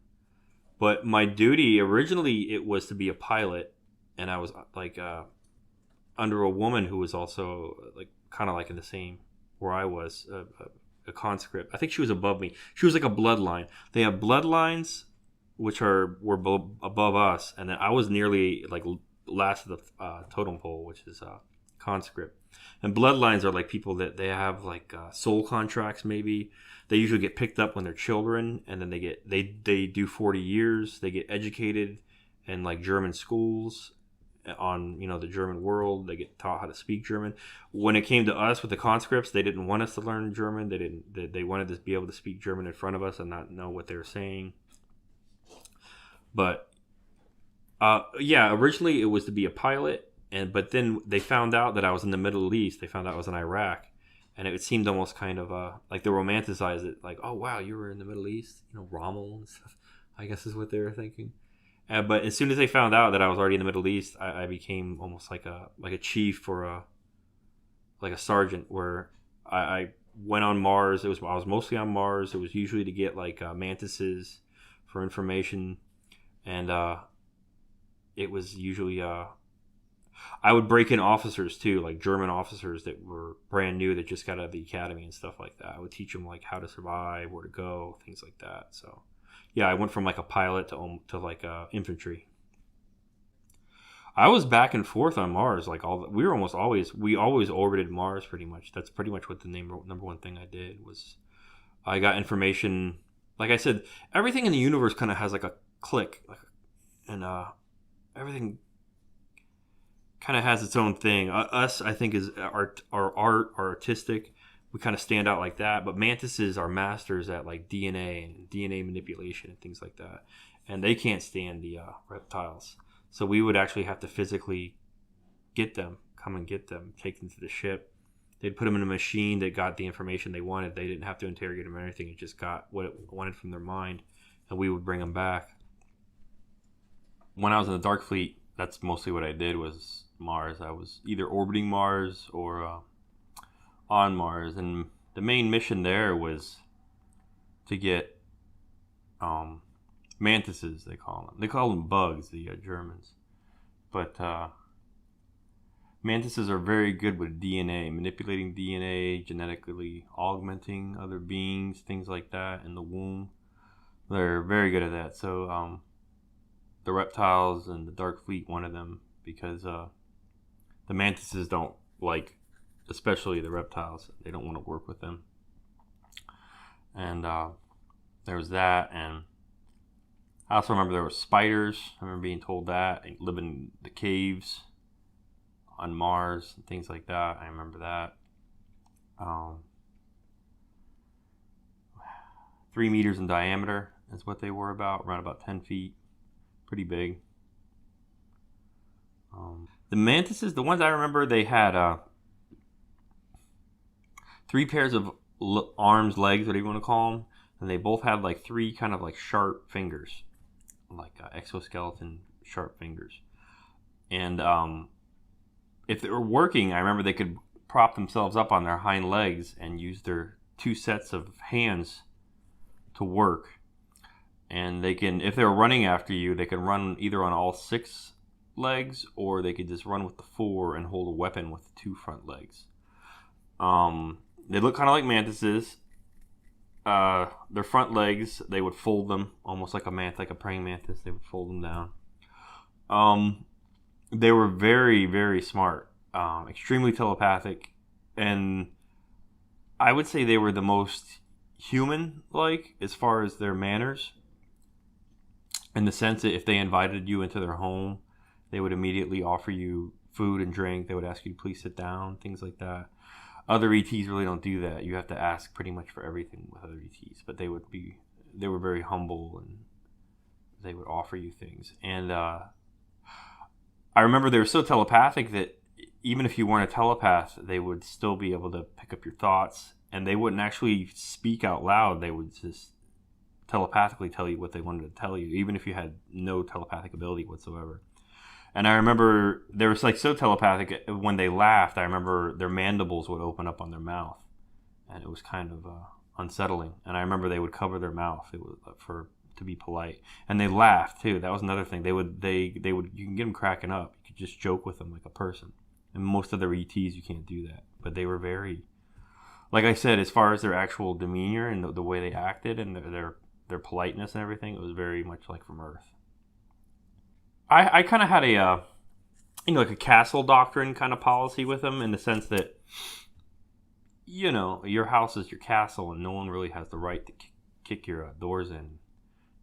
But my duty originally it was to be a pilot, and I was like under a woman who was also like kind of like in the same where I was a conscript. I think she was above me. She was like a bloodline. They have bloodlines which were above us, and then I was nearly like last of the totem pole, which is conscript. And bloodlines are like people that they have like soul contracts. Maybe they usually get picked up when they're children, and then they do 40 years. They get educated in like German schools on the German world. They get taught how to speak German. When it came to us with the conscripts, they didn't want us to learn German. They wanted to be able to speak German in front of us and not know what they were saying. But originally it was to be a pilot. But then they found out that I was in the Middle East. They found out I was in Iraq, and it seemed almost kind of like they romanticized it. Like, oh wow, you were in the Middle East, Rommel and stuff. I guess is what they were thinking. But as soon as they found out that I was already in the Middle East, I became almost like a chief or a sergeant. Where I went on Mars. I was mostly on Mars. It was usually to get like mantises for information, and it was usually I would break in officers too, like German officers that were brand new that just got out of the academy and stuff like that. I would teach them like how to survive, where to go, things like that. So, yeah, I went from like a pilot to like infantry. I was back and forth on Mars, like we always orbited Mars pretty much. That's pretty much what the number one thing I did was I got information. Like I said, everything in the universe kind of has like a click, and everything kind of has its own thing. Us, I think, is our art, our artistic. We kind of stand out like that. But mantises are masters at like DNA and DNA manipulation and things like that, and they can't stand the reptiles. So we would actually have to physically come and get them, take them to the ship. They'd put them in a machine that got the information they wanted. They didn't have to interrogate them or anything. It just got what it wanted from their mind, and we would bring them back. When I was in the Dark Fleet, that's mostly what I did was Mars. I was either orbiting Mars or on Mars, and the main mission there was to get mantises. They call them bugs, the Germans, but mantises are very good with DNA, manipulating DNA, genetically augmenting other beings, things like that in the womb. They're very good at that. So the reptiles and the Dark Fleet wanted them because the mantises don't like, especially the reptiles. They don't want to work with them. And there was that, and I also remember there were spiders. I remember being told that, and living in the caves on Mars and things like that. I remember that. Um, 3 meters in diameter is what they were around about 10 feet. Pretty big. The mantises, the ones I remember, they had 3 pairs of arms, legs, whatever you want to call them, and they both had like three kind of like sharp fingers, like exoskeleton sharp fingers. And if they were working, I remember they could prop themselves up on their hind legs and use their 2 sets of hands to work. And they can, if they were running after you, they can run either on all 6 legs, or they could just run with the 4 and hold a weapon with the 2 front legs. They look kind of like mantises. Their front legs, they would fold them almost like a praying mantis. They would fold them down. They were very, very smart, extremely telepathic, and I would say they were the most human-like as far as their manners, in the sense that if they invited you into their home, they would immediately offer you food and drink. They would ask you to please sit down, things like that. Other ETs really don't do that. You have to ask pretty much for everything with other ETs, but they were very humble, and they would offer you things. And I remember they were so telepathic that even if you weren't a telepath, they would still be able to pick up your thoughts, and they wouldn't actually speak out loud. They would just telepathically tell you what they wanted to tell you, even if you had no telepathic ability whatsoever. And I remember they were like so telepathic, when they laughed, I remember their mandibles would open up on their mouth, and it was kind of unsettling. And I remember they would cover their mouth to be polite, and they laughed too. That was another thing. They would you can get them cracking up. You could just joke with them like a person. And most of their ETs, you can't do that. But they were very, like I said, as far as their actual demeanor and the way they acted and their politeness and everything, it was very much like from Earth. I kind of had like a castle doctrine kind of policy with them, in the sense that, your house is your castle, and no one really has the right to kick your doors in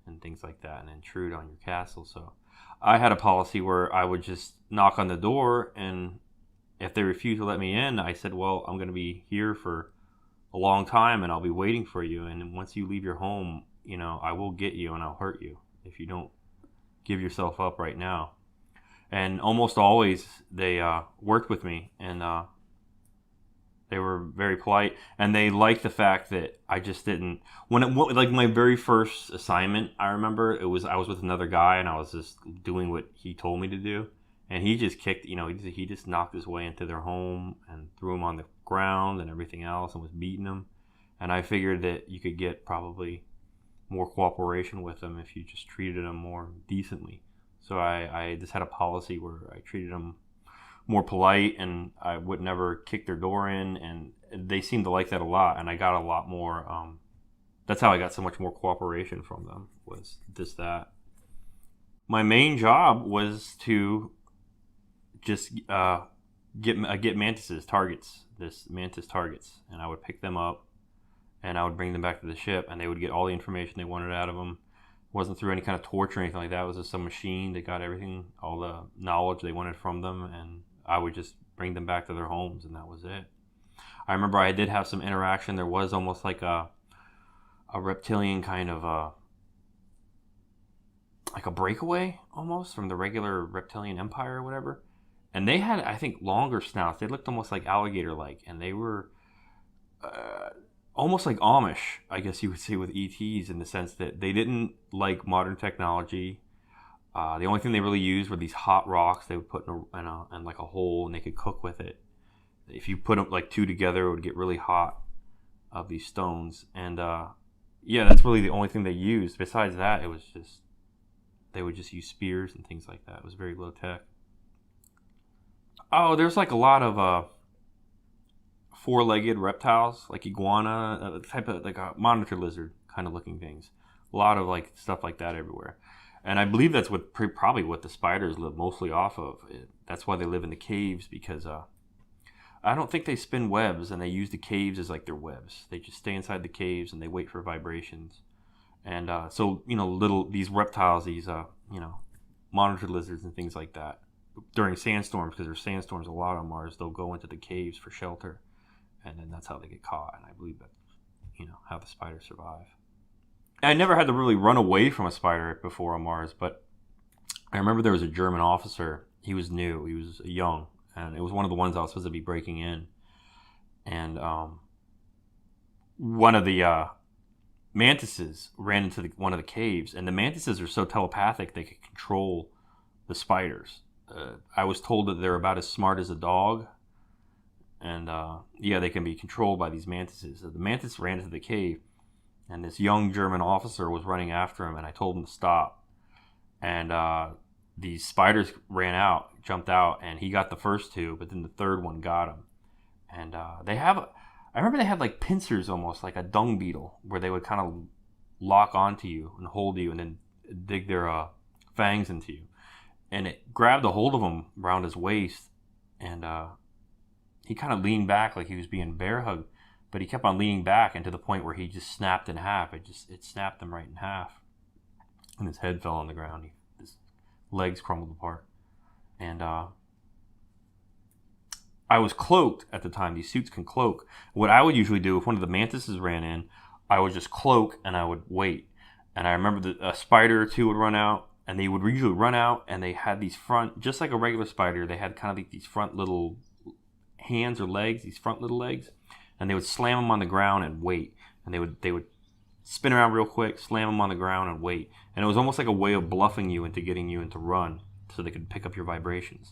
and things like that and intrude on your castle. So I had a policy where I would just knock on the door, and if they refused to let me in, I said, well, I'm going to be here for a long time, and I'll be waiting for you. And once you leave your home, I will get you and I'll hurt you if you don't give yourself up right now. And almost always they worked with me, and they were very polite, and they liked the fact that I just didn't, like my very first assignment, I remember I was with another guy, and I was just doing what he told me to do, and he just kicked, he just knocked his way into their home and threw him on the ground and everything else, and was beating him. And I figured that you could get probably more cooperation with them if you just treated them more decently. So I just had a policy where I treated them more polite, and I would never kick their door in, and they seemed to like that a lot, and I got a lot more, that's how I got so much more cooperation from them, was just that. My main job was to just get mantis targets, and I would pick them up, and I would bring them back to the ship, and they would get all the information they wanted out of them. It wasn't through any kind of torture or anything like that. It was just some machine that got everything, all the knowledge they wanted from them, and I would just bring them back to their homes, and that was it. I remember I did have some interaction. There was almost like a reptilian kind of like a breakaway almost from the regular reptilian empire or whatever. And they had, I think, longer snouts. They looked almost like alligator-like, and they were almost like Amish, I guess you would say, with ETs, in the sense that they didn't like modern technology. The only thing they really used were these hot rocks they would put in like a hole, and they could cook with it. If you put them like 2 together, it would get really hot, of these stones. And yeah, that's really the only thing they used. Besides that, it was just, they would just use spears and things like that. It was very low tech. Oh, there's like a lot of 4-legged reptiles, like iguana, type of like a monitor lizard kind of looking things. A lot of like stuff like that everywhere. And I believe that's probably what the spiders live mostly off of. That's why they live in the caves, because I don't think they spin webs, and they use the caves as like their webs. They just stay inside the caves, and they wait for vibrations. And so these reptiles, these monitor lizards and things like that, during sandstorms, because there's sandstorms a lot on Mars, they'll go into the caves for shelter, and then that's how they get caught. And I believe that how the spiders survive. I never had to really run away from a spider before on Mars, but I remember there was a German officer. He was new. He was young, and it was one of the ones I was supposed to be breaking in. And one of the mantises ran into one of the caves, and the mantises are so telepathic they could control the spiders. I was told that they're about as smart as a dog, and they can be controlled by these mantises. So the mantis ran into the cave, and this young German officer was running after him, and I told him to stop. And these spiders jumped out, and he got the first two, but then the third one got him. And I remember they had like pincers, almost like a dung beetle, where they would kind of lock onto you and hold you and then dig their fangs into you. And it grabbed a hold of him around his waist, and he kind of leaned back like he was being bear hugged, but he kept on leaning back, and to the point where he just snapped in half. It snapped him right in half, and his head fell on the ground. His legs crumbled apart, and I was cloaked at the time. These suits can cloak. What I would usually do if one of the mantises ran in, I would just cloak and I would wait. And I remember that a spider or two would run out, and they would usually run out, and they had these front, just like a regular spider, they had kind of like these front little hands or legs, these front little legs, and they would slam them on the ground and wait. And they would spin around real quick, slam them on the ground and wait. And it was almost like a way of bluffing you into getting you into run, so they could pick up your vibrations.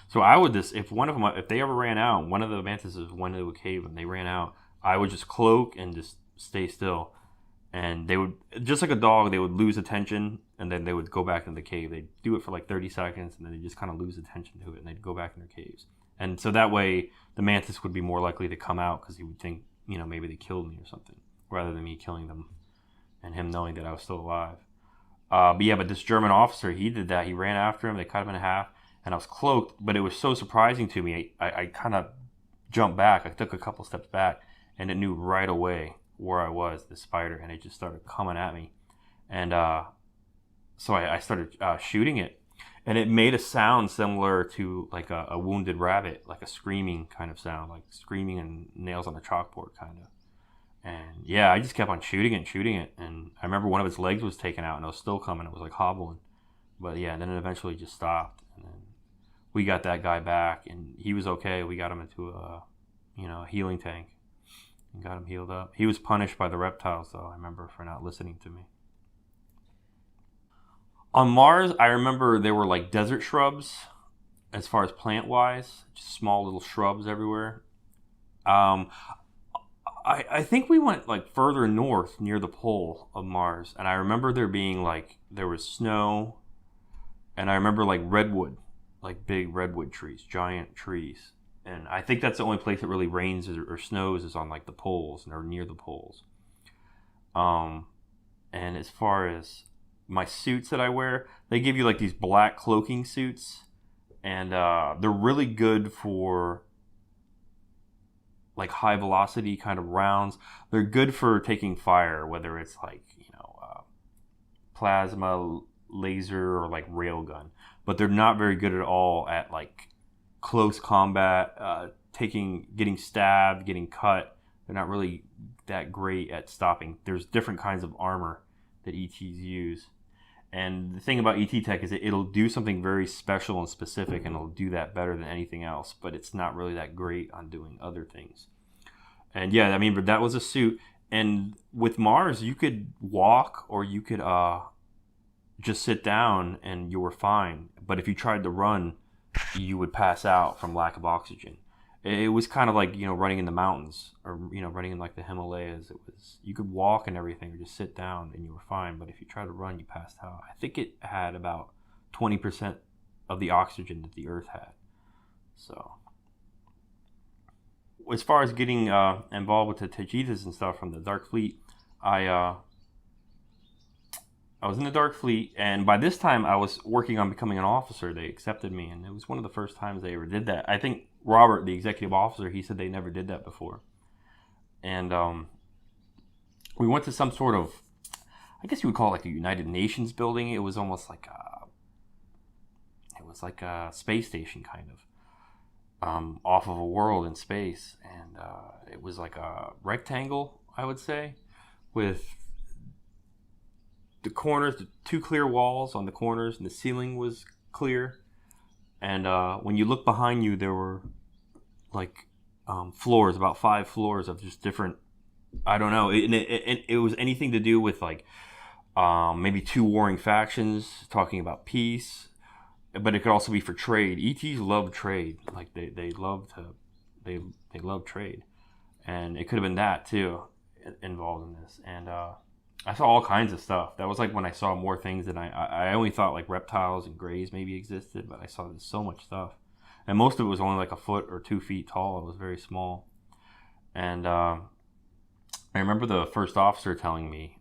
So I would if they ever ran out, one of the mantises went into a cave and they ran out, I would just cloak and just stay still. And they would, just like a dog, they would lose attention, and then they would go back in the cave. They'd do it for like 30 seconds, and then they just kind of lose attention to it, and they'd go back in their caves. And so that way, the mantis would be more likely to come out, because he would think, maybe they killed me or something, rather than me killing them and him knowing that I was still alive. But this German officer, he did that. He ran after him. They cut him in half, and I was cloaked. But it was so surprising to me. I kind of jumped back. I took a couple steps back, and it knew right away where I was, the spider, and it just started coming at me. And so I started shooting it, and it made a sound similar to like a wounded rabbit, like a screaming kind of sound, like screaming and nails on a chalkboard kind of. And yeah, I just kept on shooting it, and I remember one of its legs was taken out, and it was still coming. It was like hobbling, but yeah, and then it eventually just stopped, and then we got that guy back, and he was okay. We got him into a healing tank and got him healed up. He was punished by the reptiles, though, I remember, for not listening to me. On Mars, I remember there were like desert shrubs, as far as plant-wise, just small little shrubs everywhere. I think we went like further north near the pole of Mars, and I remember there was snow, and I remember like redwood, like big redwood trees, giant trees. And I think that's the only place that really rains or snows is on like the poles or near the poles. And as far as my suits that I wear, they give you like these black cloaking suits, and they're really good for like high velocity kind of rounds. They're good for taking fire, whether it's like plasma, laser, or like railgun. But they're not very good at all at like close combat, getting stabbed, getting cut. They're not really that great at stopping. There's different kinds of armor that ETs use. And the thing about ET tech is it'll do something very special and specific, and it'll do that better than anything else, but it's not really that great on doing other things. And yeah, I mean, but that was a suit. And with Mars, you could walk, or you could just sit down and you were fine. But if you tried to run, you would pass out from lack of oxygen. It was kind of like, running in the mountains, or, running in like the Himalayas. You could walk and everything, or just sit down and you were fine. But if you tried to run, you passed out. I think it had about 20% of the oxygen that the Earth had. So as far as getting involved with the Tajitas and stuff from the Dark Fleet, I was in the Dark Fleet, and by this time I was working on becoming an officer. They accepted me, and it was one of the first times they ever did that. I think Robert, the executive officer, he said they never did that before. And we went to some sort of, I guess you would call it like a United Nations building. It was almost like a space station kind of, off of a world in space, and it was like a rectangle, I would say, with the corners, the two clear walls on the corners, and the ceiling was clear. And when you look behind you, there were like floors, about 5 floors of just different. I don't know. It was anything to do with like maybe two warring factions talking about peace, but it could also be for trade. ETs love trade. Like they love trade, and it could have been that too involved in this. And I saw all kinds of stuff. That was like when I saw more things than I only thought like reptiles and greys maybe existed, but I saw so much stuff, and most of it was only like a foot or 2 feet tall. It was very small, and I remember the first officer telling me,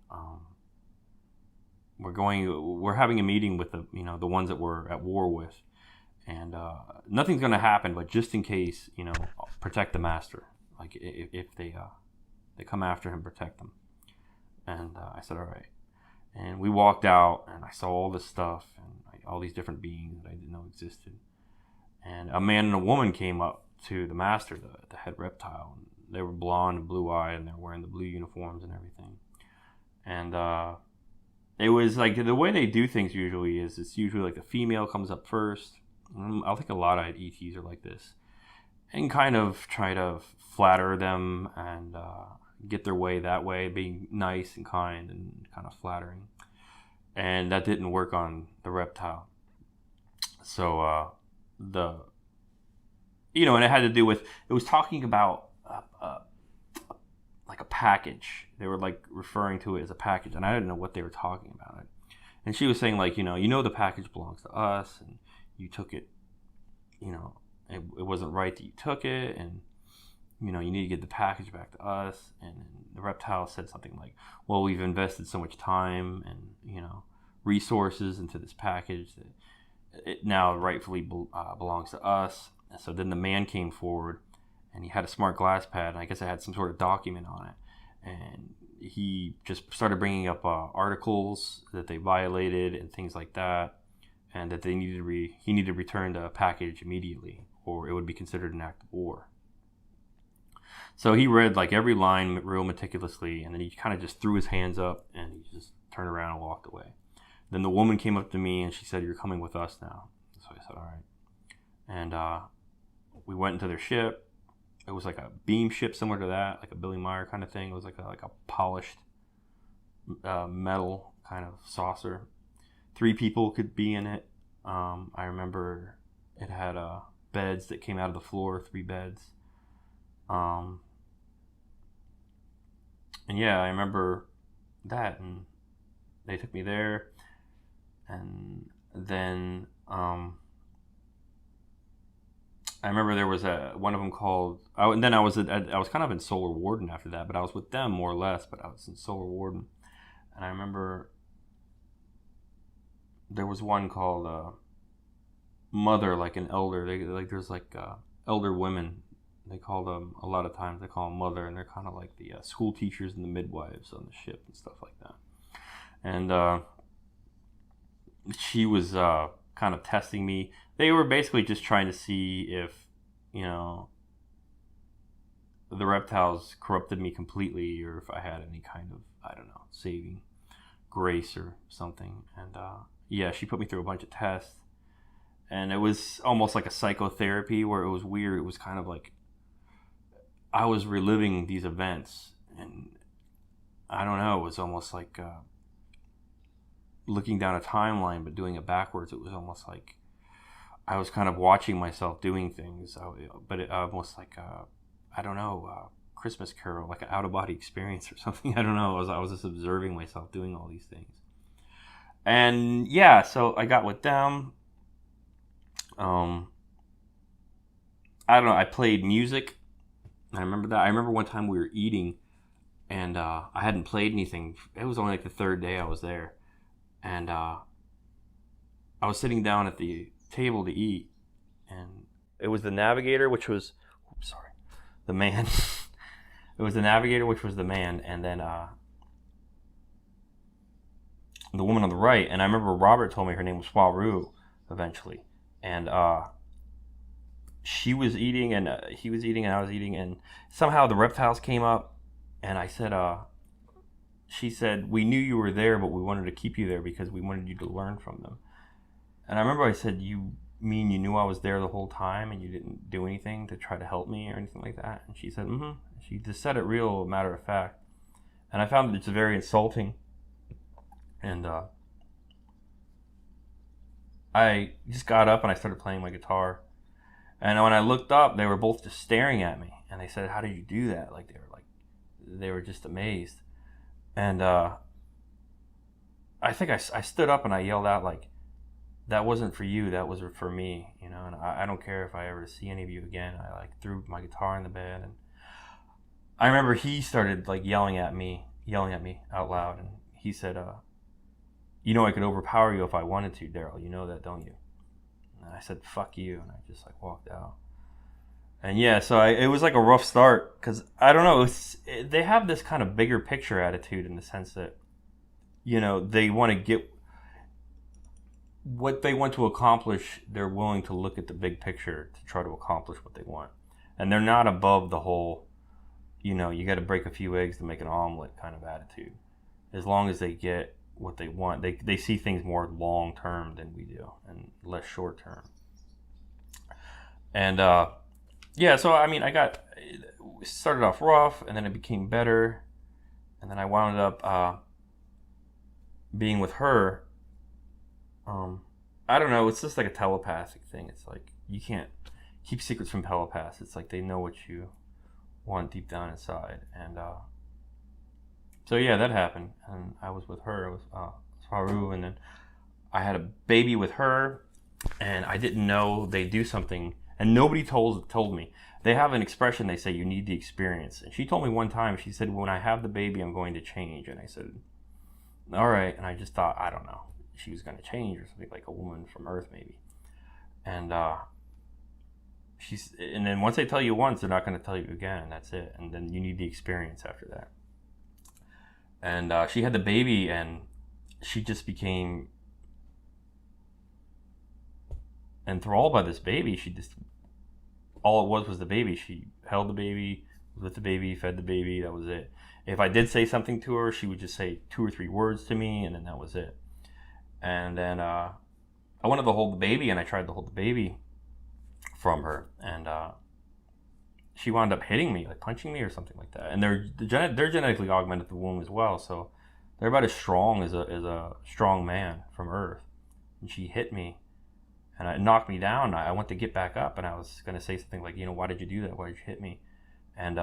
we're having a meeting with the ones that we're at war with, and nothing's going to happen, but just in case, protect the master. Like if they come after him, protect them. And I said, all right. And we walked out, and I saw all this stuff and all these different beings that I didn't know existed. And a man and a woman came up to the master, the head reptile. And they were blonde and blue-eyed, and they were wearing the blue uniforms and everything. And it was like the way they do things usually is it's usually like the female comes up first. I think a lot of ETs are like this, and kind of try to flatter them and get their way that way, being nice and kind and kind of flattering. And that didn't work on the reptile. So and it had to do with, it was talking about like a package. They were like referring to it as a package, and I didn't know what they were talking about. And she was saying like, the package belongs to us, and you took it, it wasn't right that you took it, and you need to get the package back to us. And the reptile said something like, well, we've invested so much time and resources into this package that it now rightfully belongs to us. And so then the man came forward, and he had a smart glass pad, and I guess it had some sort of document on it, and he just started bringing up articles that they violated and things like that, and that they needed he needed to return the package immediately, or it would be considered an act of war. So he read like every line real meticulously, and then he kind of just threw his hands up and he just turned around and walked away. Then the woman came up to me and she said, "You're coming with us now." So I said, "All right." And we went into their ship. It was like a beam ship similar to that, like a Billy Meyer kind of thing. It was like a polished metal kind of saucer. 3 people could be in it. I remember it had beds that came out of the floor, 3 beds. And yeah, I remember that, and they took me there, and then I remember there was one of them called. And then I was kind of in Solar Warden after that, but I was with them more or less. But I was in Solar Warden, and I remember there was one called Mother, like an elder. There's elder women. They call them a lot of times. They call them Mother, and they're kind of like the school teachers and the midwives on the ship and stuff like that. And she was kind of testing me. They were basically just trying to see if, the reptiles corrupted me completely, or if I had any kind of, I don't know, saving grace or something. And yeah, she put me through a bunch of tests, and it was almost like a psychotherapy where it was weird. It was kind of like I was reliving these events, and I don't know, it was almost like looking down a timeline but doing it backwards. It was almost like I was kind of watching myself doing things, but it almost like I don't know, Christmas Carol, like an out-of-body experience or something. I don't know. I was just observing myself doing all these things. And yeah, so I got with them. I don't know. I played music. I remember that. I remember one time we were eating, and I hadn't played anything. It was only like the 3rd day I was there, and I was sitting down at the table to eat, and it was the navigator, which was, the man. It was the navigator, which was the man, and then the woman on the right, and I remember Robert told me her name was Swaru eventually, and she was eating, and he was eating, and I was eating, and somehow the reptiles came up, and I said, she said, we knew you were there, but we wanted to keep you there because we wanted you to learn from them. And I remember I said, you mean you knew I was there the whole time and you didn't do anything to try to help me or anything like that? And she said, mm-hmm. She just said it real matter of fact. And I found that it's very insulting. And I just got up and I started playing my guitar. And when I looked up, they were both just staring at me. And they said, how did you do that? They were just amazed. And I think I stood up and I yelled out, like, that wasn't for you, that was for me, you know, and I don't care if I ever see any of you again. I threw my guitar in the bed, and I remember he started yelling at me out loud, and he said, you know I could overpower you if I wanted to, Daryl, you know that, don't you? And I said, fuck you, and I just walked out. And yeah, so it was a rough start, because I don't know, they have this kind of bigger picture attitude in the sense that, you know, they want to get what they want to accomplish. They're willing to look at the big picture to try to accomplish what they want. And they're not above the whole, you know, you got to break a few eggs to make an omelet kind of attitude. As long as they get what they want, they see things more long term than we do and less short term. And yeah, so I mean, started off rough, and then it became better, and then I wound up being with her. I don't know, it's just like a telepathic thing. It's like you can't keep secrets from telepaths. It's like they know what you want deep down inside. And so yeah, that happened, and I was with her. It was Saru, and then I had a baby with her, and I didn't know they do something, and nobody told me. They have an expression, they say you need the experience. And she told me one time, she said, when I have the baby, I'm going to change. And I said, all right. And I just thought, I don't know, she was going to change or something, like a woman from Earth maybe. And and then once they tell you once, they're not going to tell you again, and that's it. And then you need the experience after that. And she had the baby, and she just became enthralled by this baby. She just, all it was the baby. She held the baby, was with the baby, fed the baby, that was it. If I did say something to her, she would just say 2 or 3 words to me, and then that was it. And then I wanted to hold the baby, and I tried to hold the baby from her, and she wound up hitting me, like punching me or something like that. And they're genetically augmented the womb as well, so they're about as strong as a strong man from Earth. And she hit me, and it knocked me down. I went to get back up, and I was going to say something like, you know, why did you do that? Why did you hit me? And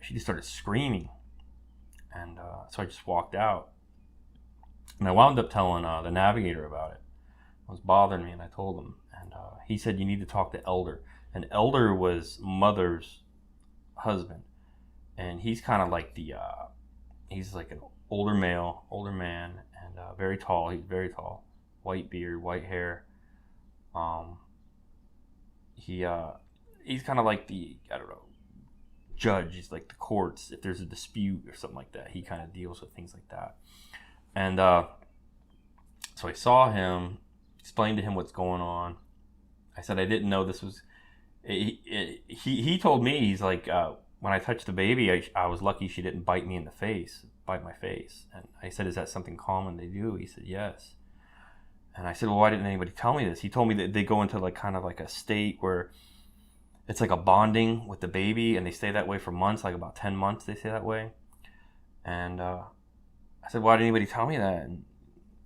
she just started screaming. And so I just walked out. And I wound up telling the navigator about it. It was bothering me, and I told him. And he said, you need to talk to Elder. And Elder was Mother's husband. And he's kind of like he's like an older man, and very tall. He's very tall. White beard, white hair. He's kind of like I don't know, judge. He's like the courts. If there's a dispute or something like that, he kind of deals with things like that. And so I saw him, explained to him what's going on. I said I didn't know this was. He told me, he's like, when I touched the baby, I was lucky she didn't bite my face. And I said, is that something common they do? He said, yes. And I said, well, why didn't anybody tell me this? He told me that they go into kind of like a state where it's like a bonding with the baby, and they stay that way for months, like about 10 months they stay that way. And I said, why didn't anybody tell me that? And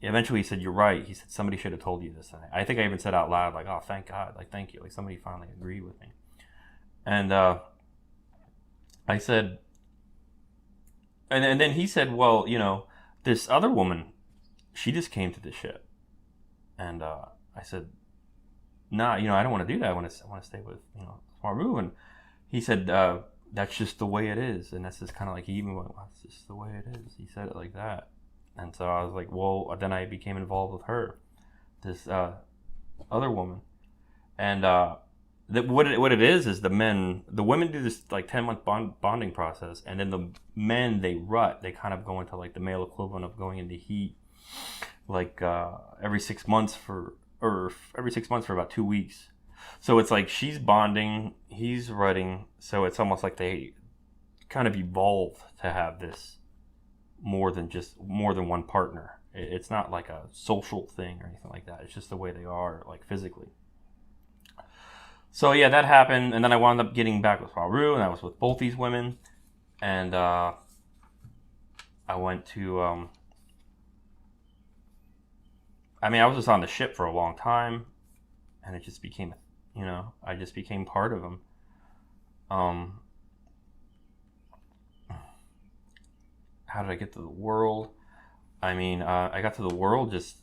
eventually he said, you're right. He said, somebody should have told you this. And I think I even said out loud, like, oh, thank God. Like, thank you. Like, somebody finally agreed with me. And I said, and then he said, well, you know, this other woman, she just came to the ship. And I said, nah, you know, I don't want to do that. I want to stay with, you know, Smaru. And he said, that's just the way it is. And that's just kind of like, he even went, well, that's just the way it is. He said it like that. And so I was like, well, then I became involved with her, this other woman. And what it is the women do this like 10-month bonding process. And then the men, they rut. They kind of go into like the male equivalent of going into heat. like every 6 months for about 2 weeks. So it's like she's bonding, he's rutting. So it's almost like they kind of evolve to have this more than one partner. It's not like a social thing or anything like that. It's just the way they are, like physically. So yeah, that happened, and then I wound up getting back with Haru, and I was with both these women, and I went to. I was just on the ship for a long time, and it just became, I just became part of them. How did I get to the world? I got to the world just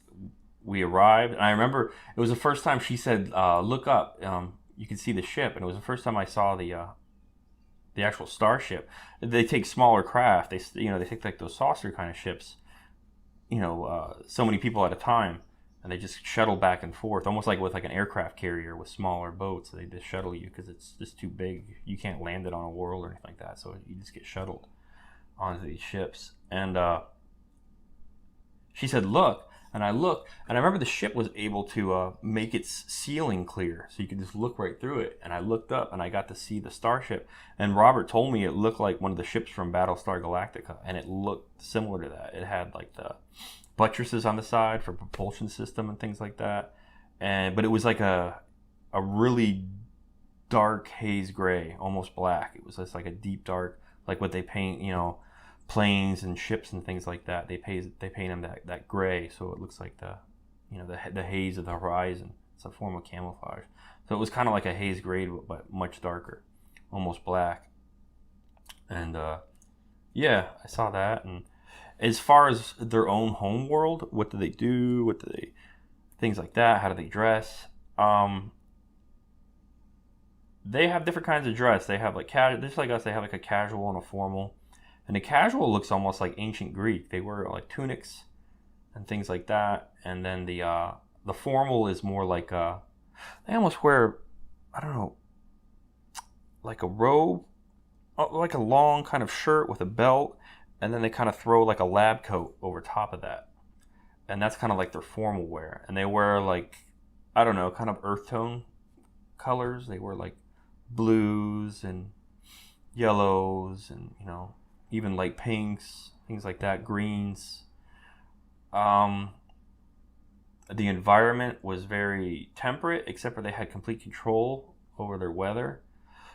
we arrived, and I remember it was the first time she said, "Look up, you can see the ship," and it was the first time I saw the actual starship. They take smaller craft. They take like those saucer kind of ships, so many people at a time, and they just shuttle back and forth, almost like with like an aircraft carrier with smaller boats. They just shuttle you because it's just too big. You can't land it on a world or anything like that, so you just get shuttled onto these ships. And she said, "Look." And I looked, and I remember the ship was able to make its ceiling clear, so you could just look right through it. And I looked up, and I got to see the starship. And Robert told me it looked like one of the ships from Battlestar Galactica, and it looked similar to that. It had like the buttresses on the side for propulsion system and things like that. But it was like a really dark haze gray, almost black. It was just like a deep dark, like what they paint, planes and ships and things like that. They paint them that gray, so it looks like the haze of the horizon. It's a form of camouflage. So it was kind of like a haze gray, but much darker, almost black. And yeah, I saw that. And as far as their own home world, what do they do? Things like that? How do they dress? They have different kinds of dress. They have like just like us. They have like a casual and a formal. And the casual looks almost like ancient Greek. They wear like tunics and things like that. And then the formal is more like they almost wear, I don't know, like a robe, like a long kind of shirt with a belt, and then they kind of throw like a lab coat over top of that. And that's kind of like their formal wear. And they wear like, I don't know, kind of earth tone colors. They wear like blues and yellows and, even light pinks, things like that, greens. The environment was very temperate, except for they had complete control over their weather.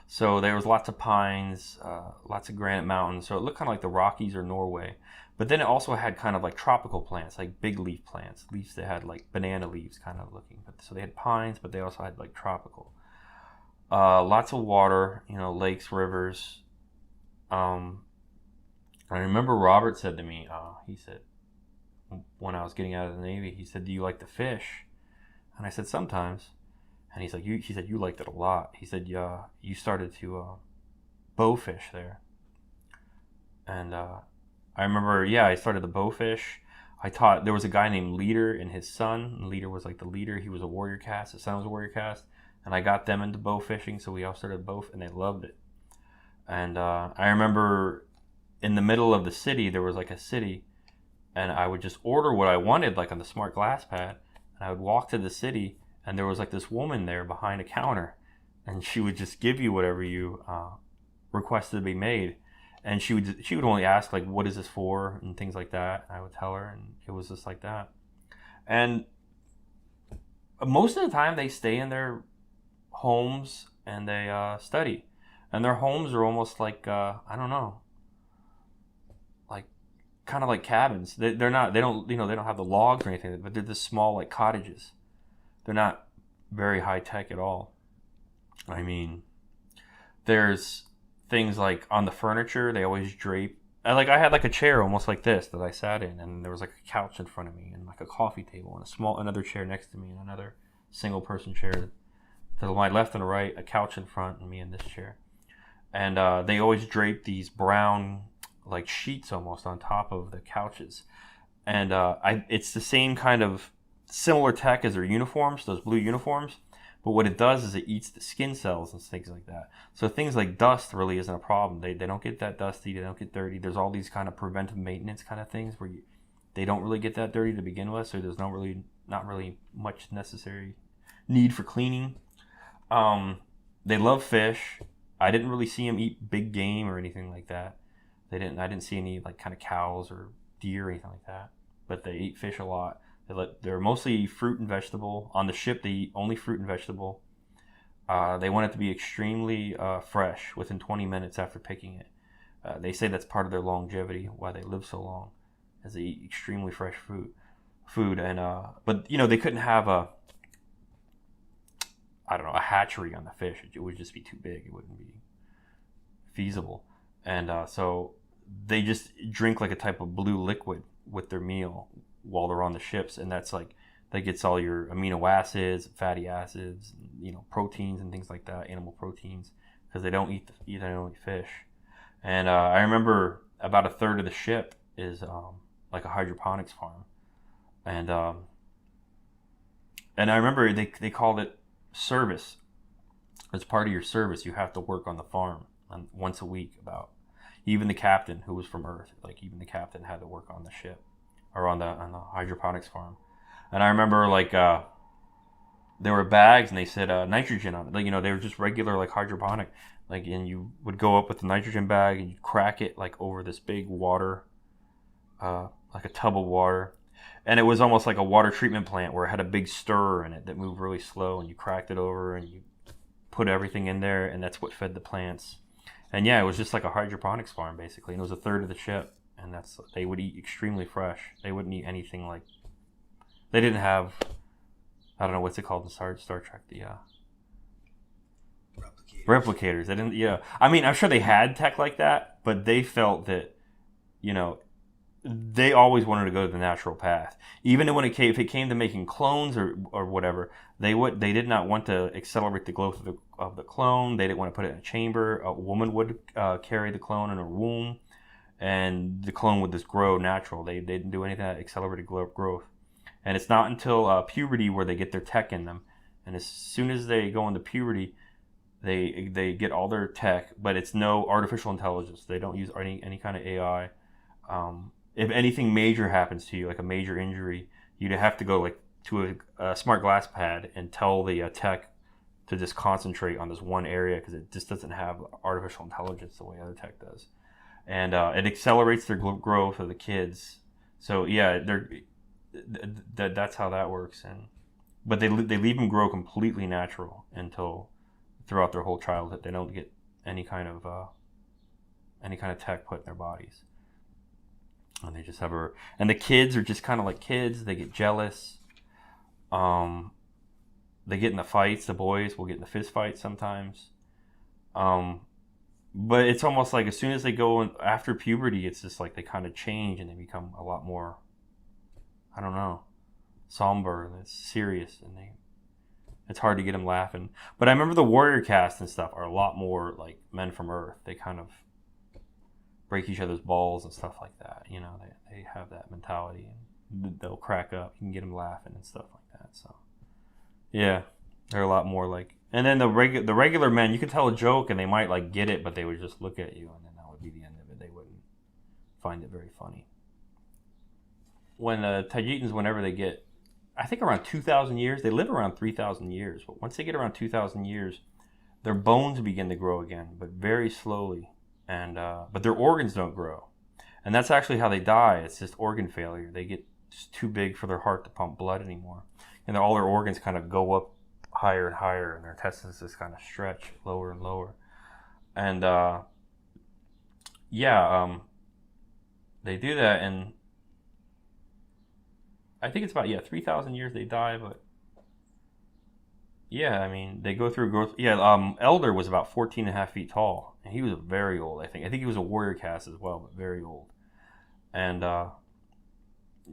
So there was lots of pines, lots of granite mountains. So it looked kind of like the Rockies or Norway. But then it also had kind of like tropical plants, like big leaf plants. Leaves that had like banana leaves kind of looking. So they had pines, but they also had like tropical. Lots of water, lakes, rivers. I remember Robert said to me, he said, when I was getting out of the Navy, he said, "Do you like to fish?" And I said, "Sometimes." And he's like, he said, "You liked it a lot." He said, "Yeah, you started to bow fish there." And I remember, I started to bow fish. There was a guy named Leader and his son. And Leader was like the leader. He was a warrior cast. His son was a warrior cast. And I got them into bow fishing, so we all started bow, and they loved it. And I remember in the middle of the city, there was like a city, and I would just order what I wanted, like on the smart glass pad, and I would walk to the city, and there was like this woman there behind a counter, and she would just give you whatever you requested to be made, and she would only ask like, "What is this for?" and things like that. And I would tell her, and it was just like that. And most of the time, they stay in their homes and they study, and their homes are almost like I don't know, like kind of like cabins. They don't have the logs or anything, but they're just small like cottages. They're not very high tech at all. There's things like on the furniture, they always drape. I had like a chair almost like this that I sat in, and there was like a couch in front of me, and like a coffee table, and another chair next to me, and another single person chair to my left and right, a couch in front, and me in this chair. And they always drape these brown like sheets almost on top of the couches, and it's the same kind of similar tech as their uniforms, those blue uniforms. But what it does is it eats the skin cells and things like that. So things like dust really isn't a problem. They don't get that dusty. They don't get dirty. There's all these kind of preventive maintenance kind of things where they don't really get that dirty to begin with, so there's not really much necessary need for cleaning. They love fish. I didn't really see them eat big game or anything like that. I didn't see any like kind of cows or deer or anything like that. But they eat fish a lot. They're mostly fruit and vegetable. On the ship, they eat only fruit and vegetable. They want it to be extremely fresh within 20 minutes after picking it. They say that's part of their longevity, why they live so long, as they eat extremely fresh food. And but they couldn't have a hatchery on the fish. It would just be too big. It wouldn't be feasible. And so they just drink like a type of blue liquid with their meal while they're on the ships, and that's like that gets all your amino acids, fatty acids, proteins and things like that, animal proteins, because they don't eat fish. And I remember about a third of the ship is like a hydroponics farm, and I remember they called it service. As part of your service, you have to work on the farm once a week. About even the captain, who was from Earth, like even the captain had to work on the ship or on the hydroponics farm. And I remember like there were bags and they said nitrogen on it. Like they were just regular like hydroponic. Like, and you would go up with the nitrogen bag and you crack it like over this big water, like a tub of water. And it was almost like a water treatment plant where it had a big stirrer in it that moved really slow, and you cracked it over and you put everything in there, and that's what fed the plants. And yeah, it was just like a hydroponics farm basically, and it was a third of the ship. And they would eat extremely fresh. They wouldn't eat anything like, they didn't have, I don't know what's it called in Star Trek, the replicators. They didn't. Yeah, I mean, I'm sure they had tech like that, but they felt that, they always wanted to go to the natural path. Even if it came to making clones or whatever, they did not want to accelerate the growth of the clone. They didn't want to put it in a chamber. A woman would carry the clone in her womb, and the clone would just grow natural. They didn't do anything that accelerated growth. And it's not until puberty where they get their tech in them. And as soon as they go into puberty, they get all their tech, but it's no artificial intelligence. They don't use any kind of AI. If anything major happens to you, like a major injury, you'd have to go like to a smart glass pad and tell the tech to just concentrate on this one area, because it just doesn't have artificial intelligence the way other tech does. And it accelerates their growth of the kids. So yeah, that's how that works. But they leave them grow completely natural until throughout their whole childhood. They don't get any kind of tech put in their bodies. And they just and the kids are just kind of like kids. They get jealous. They get in the fights. The boys will get in the fist fights sometimes. But it's almost like as soon as they go after puberty, it's just like they kind of change and they become a lot more, I don't know, somber and it's serious, and it's hard to get them laughing. But I remember the warrior cast and stuff are a lot more like men from Earth. They kind of break each other's balls and stuff like that. They have that mentality, and they'll crack up. You can get them laughing and stuff like that. So yeah, they're a lot more like. And then the regular men, you could tell a joke and they might like get it, but they would just look at you, and then that would be the end of it. They wouldn't find it very funny. When Taijitans, whenever they get, I think around 2,000 years, they live around 3,000 years. But once they get around 2,000 years, their bones begin to grow again, but very slowly. And but their organs don't grow. And that's actually how they die. It's just organ failure. They get just too big for their heart to pump blood anymore. And all their organs kind of go up higher and higher, and their intestines just kind of stretch lower and lower. And they do that, and I think it's about 3,000 years they die. But yeah, I mean, they go through growth. Yeah, Elder was about 14 and a half feet tall, and he was very old. I think he was a warrior caste as well, but very old. And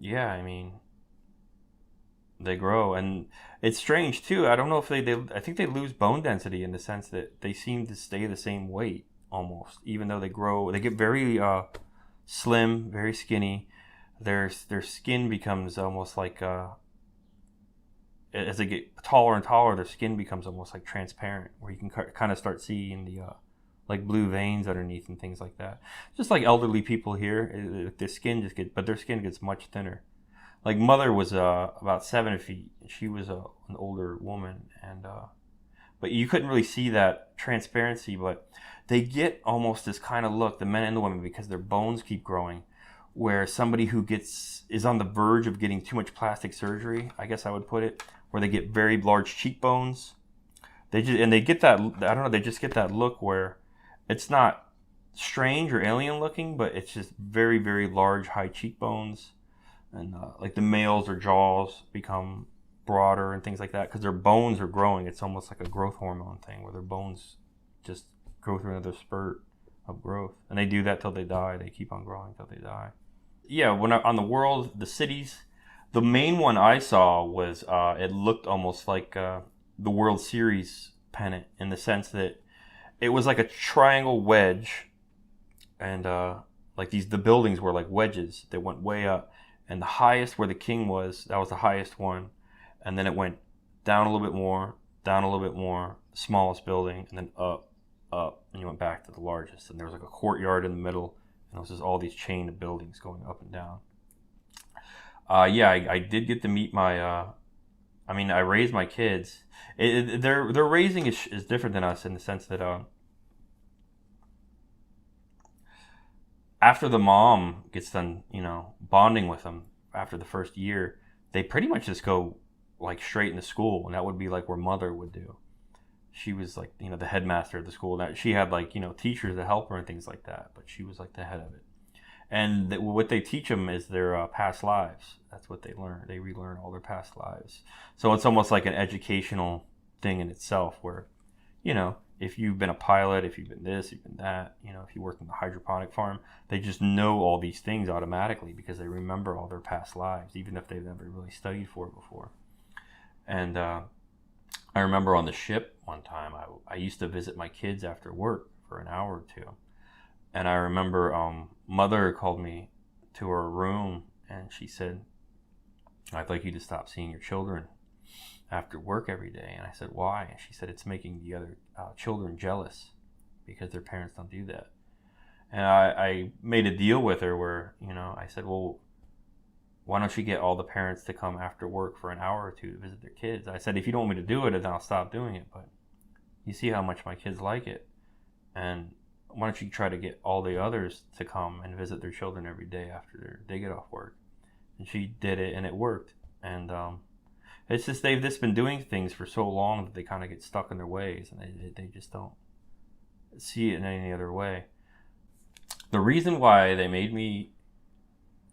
yeah, I mean, they grow, and it's strange too. I don't know if I think they lose bone density in the sense that they seem to stay the same weight almost, even though they grow. They get very slim, very skinny. Their skin becomes almost like as they get taller and taller, their skin becomes almost like transparent, where you can kind of start seeing the like blue veins underneath and things like that. Just like elderly people here, their skin but their skin gets much thinner. Like mother was about 7 feet. She was an older woman, and but you couldn't really see that transparency. But they get almost this kind of look, the men and the women, because their bones keep growing. Where somebody who is on the verge of getting too much plastic surgery, I guess I would put it, where they get very large cheekbones. They get that, I don't know, they just get that look where it's not strange or alien looking, but it's just very, very large, high cheekbones. And like the males, their jaws become broader and things like that because their bones are growing. It's almost like a growth hormone thing where their bones just go through another spurt of growth. And they do that till they die. They keep on growing till they die. Yeah, on the world, the cities, the main one I saw was, it looked almost like the World Series pennant in the sense that it was like a triangle wedge, and like the buildings were like wedges. They went way up, and the highest where the king was, that was the highest one, and then it went down a little bit more, down a little bit more, smallest building, and then up, and you went back to the largest. And there was like a courtyard in the middle, and it was just all these chain of buildings going up and down. Yeah, I did get to meet my. I raised my kids. Their raising is different than us in the sense that after the mom gets done, bonding with them after the first year, they pretty much just go like straight into school, and that would be like where mother would do. She was like, the headmaster of the school. That she had like, teachers to help her and things like that, but she was like the head of it. And what they teach them is their past lives. That's what they learn. They relearn all their past lives. So it's almost like an educational thing in itself where, if you've been a pilot, if you've been this, you've been that, if you work in the hydroponic farm, they just know all these things automatically because they remember all their past lives, even if they've never really studied for it before. And I remember on the ship one time, I used to visit my kids after work for an hour or two. And I remember mother called me to her room and she said, "I'd like you to stop seeing your children after work every day." And I said, "Why?" And she said, "It's making the other children jealous because their parents don't do that." And I made a deal with her where, I said, "Well, why don't you get all the parents to come after work for an hour or two to visit their kids?" I said, "If you don't want me to do it, then I'll stop doing it. But you see how much my kids like it. And why don't you try to get all the others to come and visit their children every day after they get off work?" And she did it, and it worked. And it's just they've just been doing things for so long that they kind of get stuck in their ways, and they just don't see it in any other way. The reason why they made me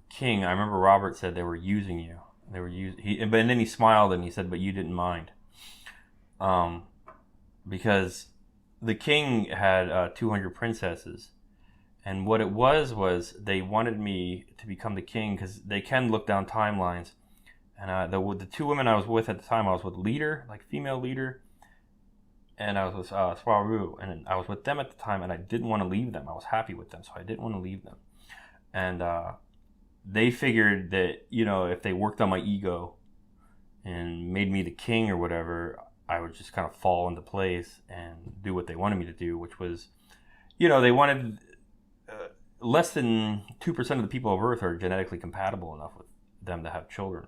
king, I remember Robert said they were using you. They were but then he smiled and he said, "But you didn't mind," because the king had 200 princesses, and what it was they wanted me to become the king because they can look down timelines. And the two women I was with at the time, I was with Leader, like female Leader, and I was with Swaru, and I was with them at the time, and I didn't want to leave them. I was happy with them, so I didn't want to leave them. And they figured that, if they worked on my ego and made me the king or whatever, I would just kind of fall into place and do what they wanted me to do, which was, they wanted less than 2% of the people of Earth are genetically compatible enough with them to have children.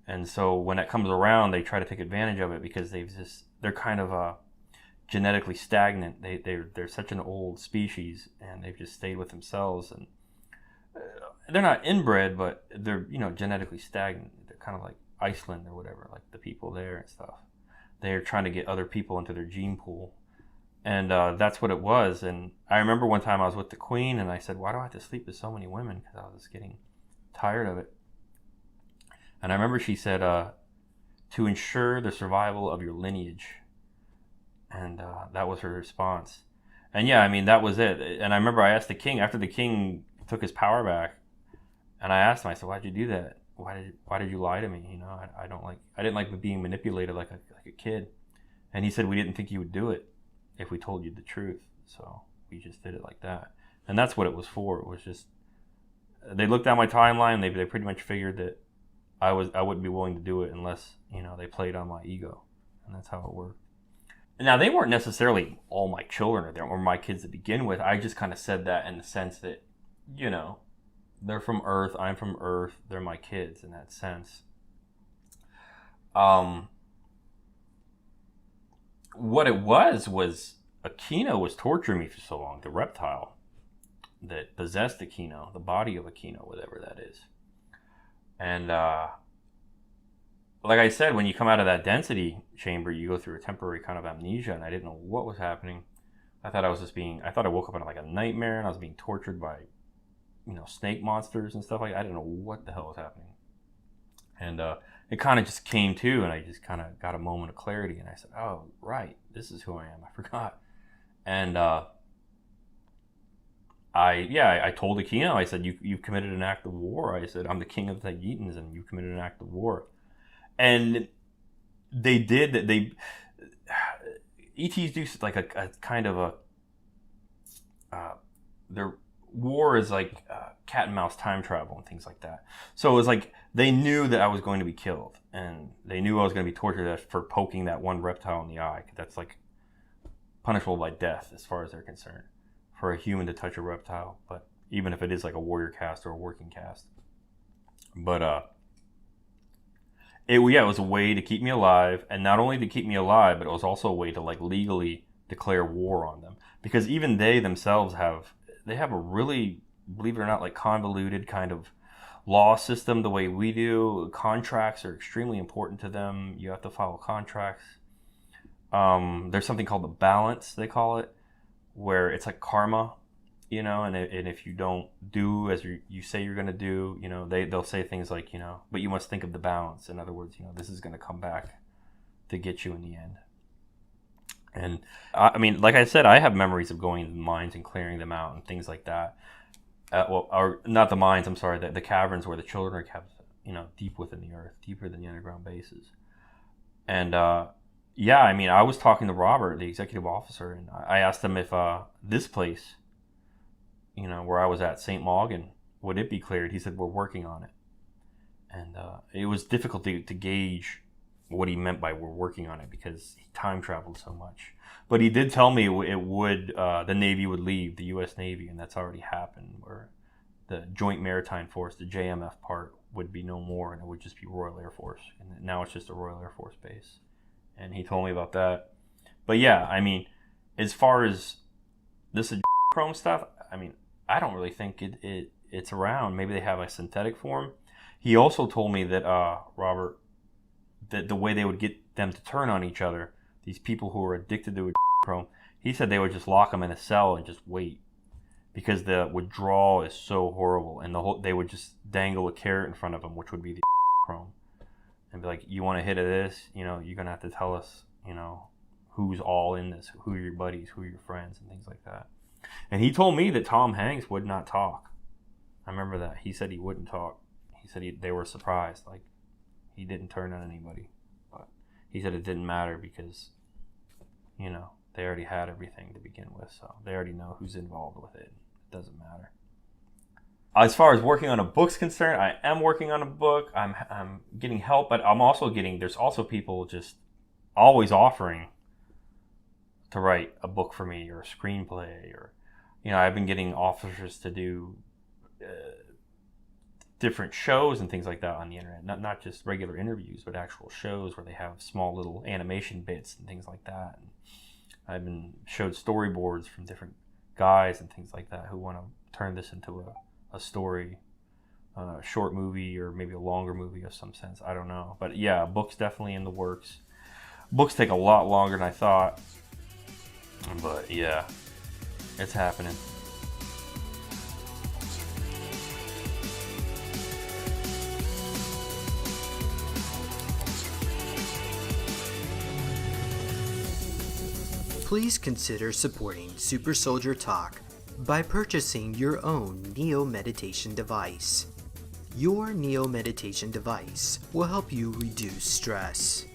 And so when it comes around, they try to take advantage of it because they're kind of genetically stagnant. They're such an old species, and they've just stayed with themselves. And they're not inbred, but they're genetically stagnant. They're kind of like Iceland or whatever, like the people there and stuff. They're trying to get other people into their gene pool, and that's what it was. And I remember one time I was with the Queen, and I said, "Why do I have to sleep with so many women?" Because I was just getting tired of it. And I remember she said, "To ensure the survival of your lineage." And that was her response. And yeah, that was it. And I remember I asked the king, after the king took his power back, and I asked him, I said, "Why'd you do that? Why did you lie to me? I didn't like being manipulated like a kid." And he said, "We didn't think you would do it if we told you the truth. So we just did it like that." And that's what it was for. It was just, they looked down my timeline. They pretty much figured that I wouldn't be willing to do it unless, they played on my ego. And that's how it worked. Now, they weren't necessarily all my children or my kids to begin with. I just kind of said that in the sense that, you know, they're from Earth, I'm from Earth, they're my kids in that sense. What it was Aquino was torturing me for so long, the reptile that possessed Aquino, the body of Aquino, whatever that is. And like I said, when you come out of that density chamber, you go through a temporary kind of amnesia, and I didn't know what was happening. I thought I woke up in like a nightmare, and I was being tortured by, you know, snake monsters and stuff like that. I didn't know what the hell was happening. And it kind of just came to, and I just kind of got a moment of clarity, and I said, oh, right, this is who I am. I forgot. And I told Aquino, I said, you've committed an act of war. I said, I'm the king of the Tahitians, and you committed an act of war. And they did that. ETs do like a kind of their war is like cat and mouse time travel and things like that. So it was like they knew that I was going to be killed, and they knew I was going to be tortured for poking that one reptile in the eye. That's like punishable by death as far as they're concerned for a human to touch a reptile. But even if it is like a warrior caste or a working caste, but it was a way to keep me alive, and not only to keep me alive, but it was also a way to like legally declare war on them, because even they themselves have a really, believe it or not, like convoluted kind of law system the way we do. Contracts are extremely important to them. You have to follow contracts. There's something called the balance, they call it, where it's like karma, you know, and if you don't do as you say you're going to do, you know, they'll say things like, you know, but you must think of the balance. In other words, you know, this is going to come back to get you in the end. And I mean, like I said, I have memories of going to the mines and clearing them out and things like that. Or not the mines, I'm sorry, the caverns where the children are kept, you know, deep within the earth, deeper than the underground bases. And yeah, I mean, I was talking to Robert, the executive officer, and I asked him if this place, you know, where I was at, St. Maughan, would it be cleared? He said, we're working on it. And it was difficult to gauge what he meant by we're working on it, because he time traveled so much. But he did tell me it would, the Navy would leave, the U.S. Navy, and that's already happened, where the Joint Maritime Force, the JMF part, would be no more, and it would just be Royal Air Force. And now it's just a Royal Air Force base. And he told me about that. But yeah, I mean, as far as this chrome stuff, I mean, I don't really think it's around. Maybe they have a synthetic form. He also told me that, Robert, that the way they would get them to turn on each other, these people who are addicted to chrome, he said they would just lock them in a cell and just wait, because the withdrawal is so horrible, and they would just dangle a carrot in front of them, which would be the chrome, and be like, you want a hit of this? You know, you're gonna have to tell us, you know, who's all in this, who are your buddies, who are your friends, and things like that. And he told me that Tom Hanks would not talk. I remember that. He said he wouldn't talk. He said they were surprised, like he didn't turn on anybody. But he said it didn't matter because, you know, they already had everything to begin with, so they already know who's involved with it. It doesn't matter. As far as working on a book's concerned, I am working on a book. I'm getting help, but there's also people just always offering to write a book for me, or a screenplay, or, you know, I've been getting offers to do different shows and things like that on the internet. Not just regular interviews, but actual shows where they have small little animation bits and things like that. And I've been showed storyboards from different guys and things like that who want to turn this into a story, a short movie, or maybe a longer movie of some sense. I don't know. But yeah, books definitely in the works. Books take a lot longer than I thought. But yeah, it's happening. Please consider supporting Super Soldier Talk by purchasing your own Neo Meditation device. Your Neo Meditation device will help you reduce stress,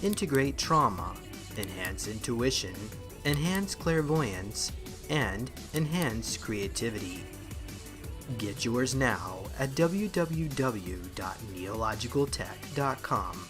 integrate trauma, enhance intuition, enhance clairvoyance, and enhance creativity. Get yours now at www.neologicaltech.com.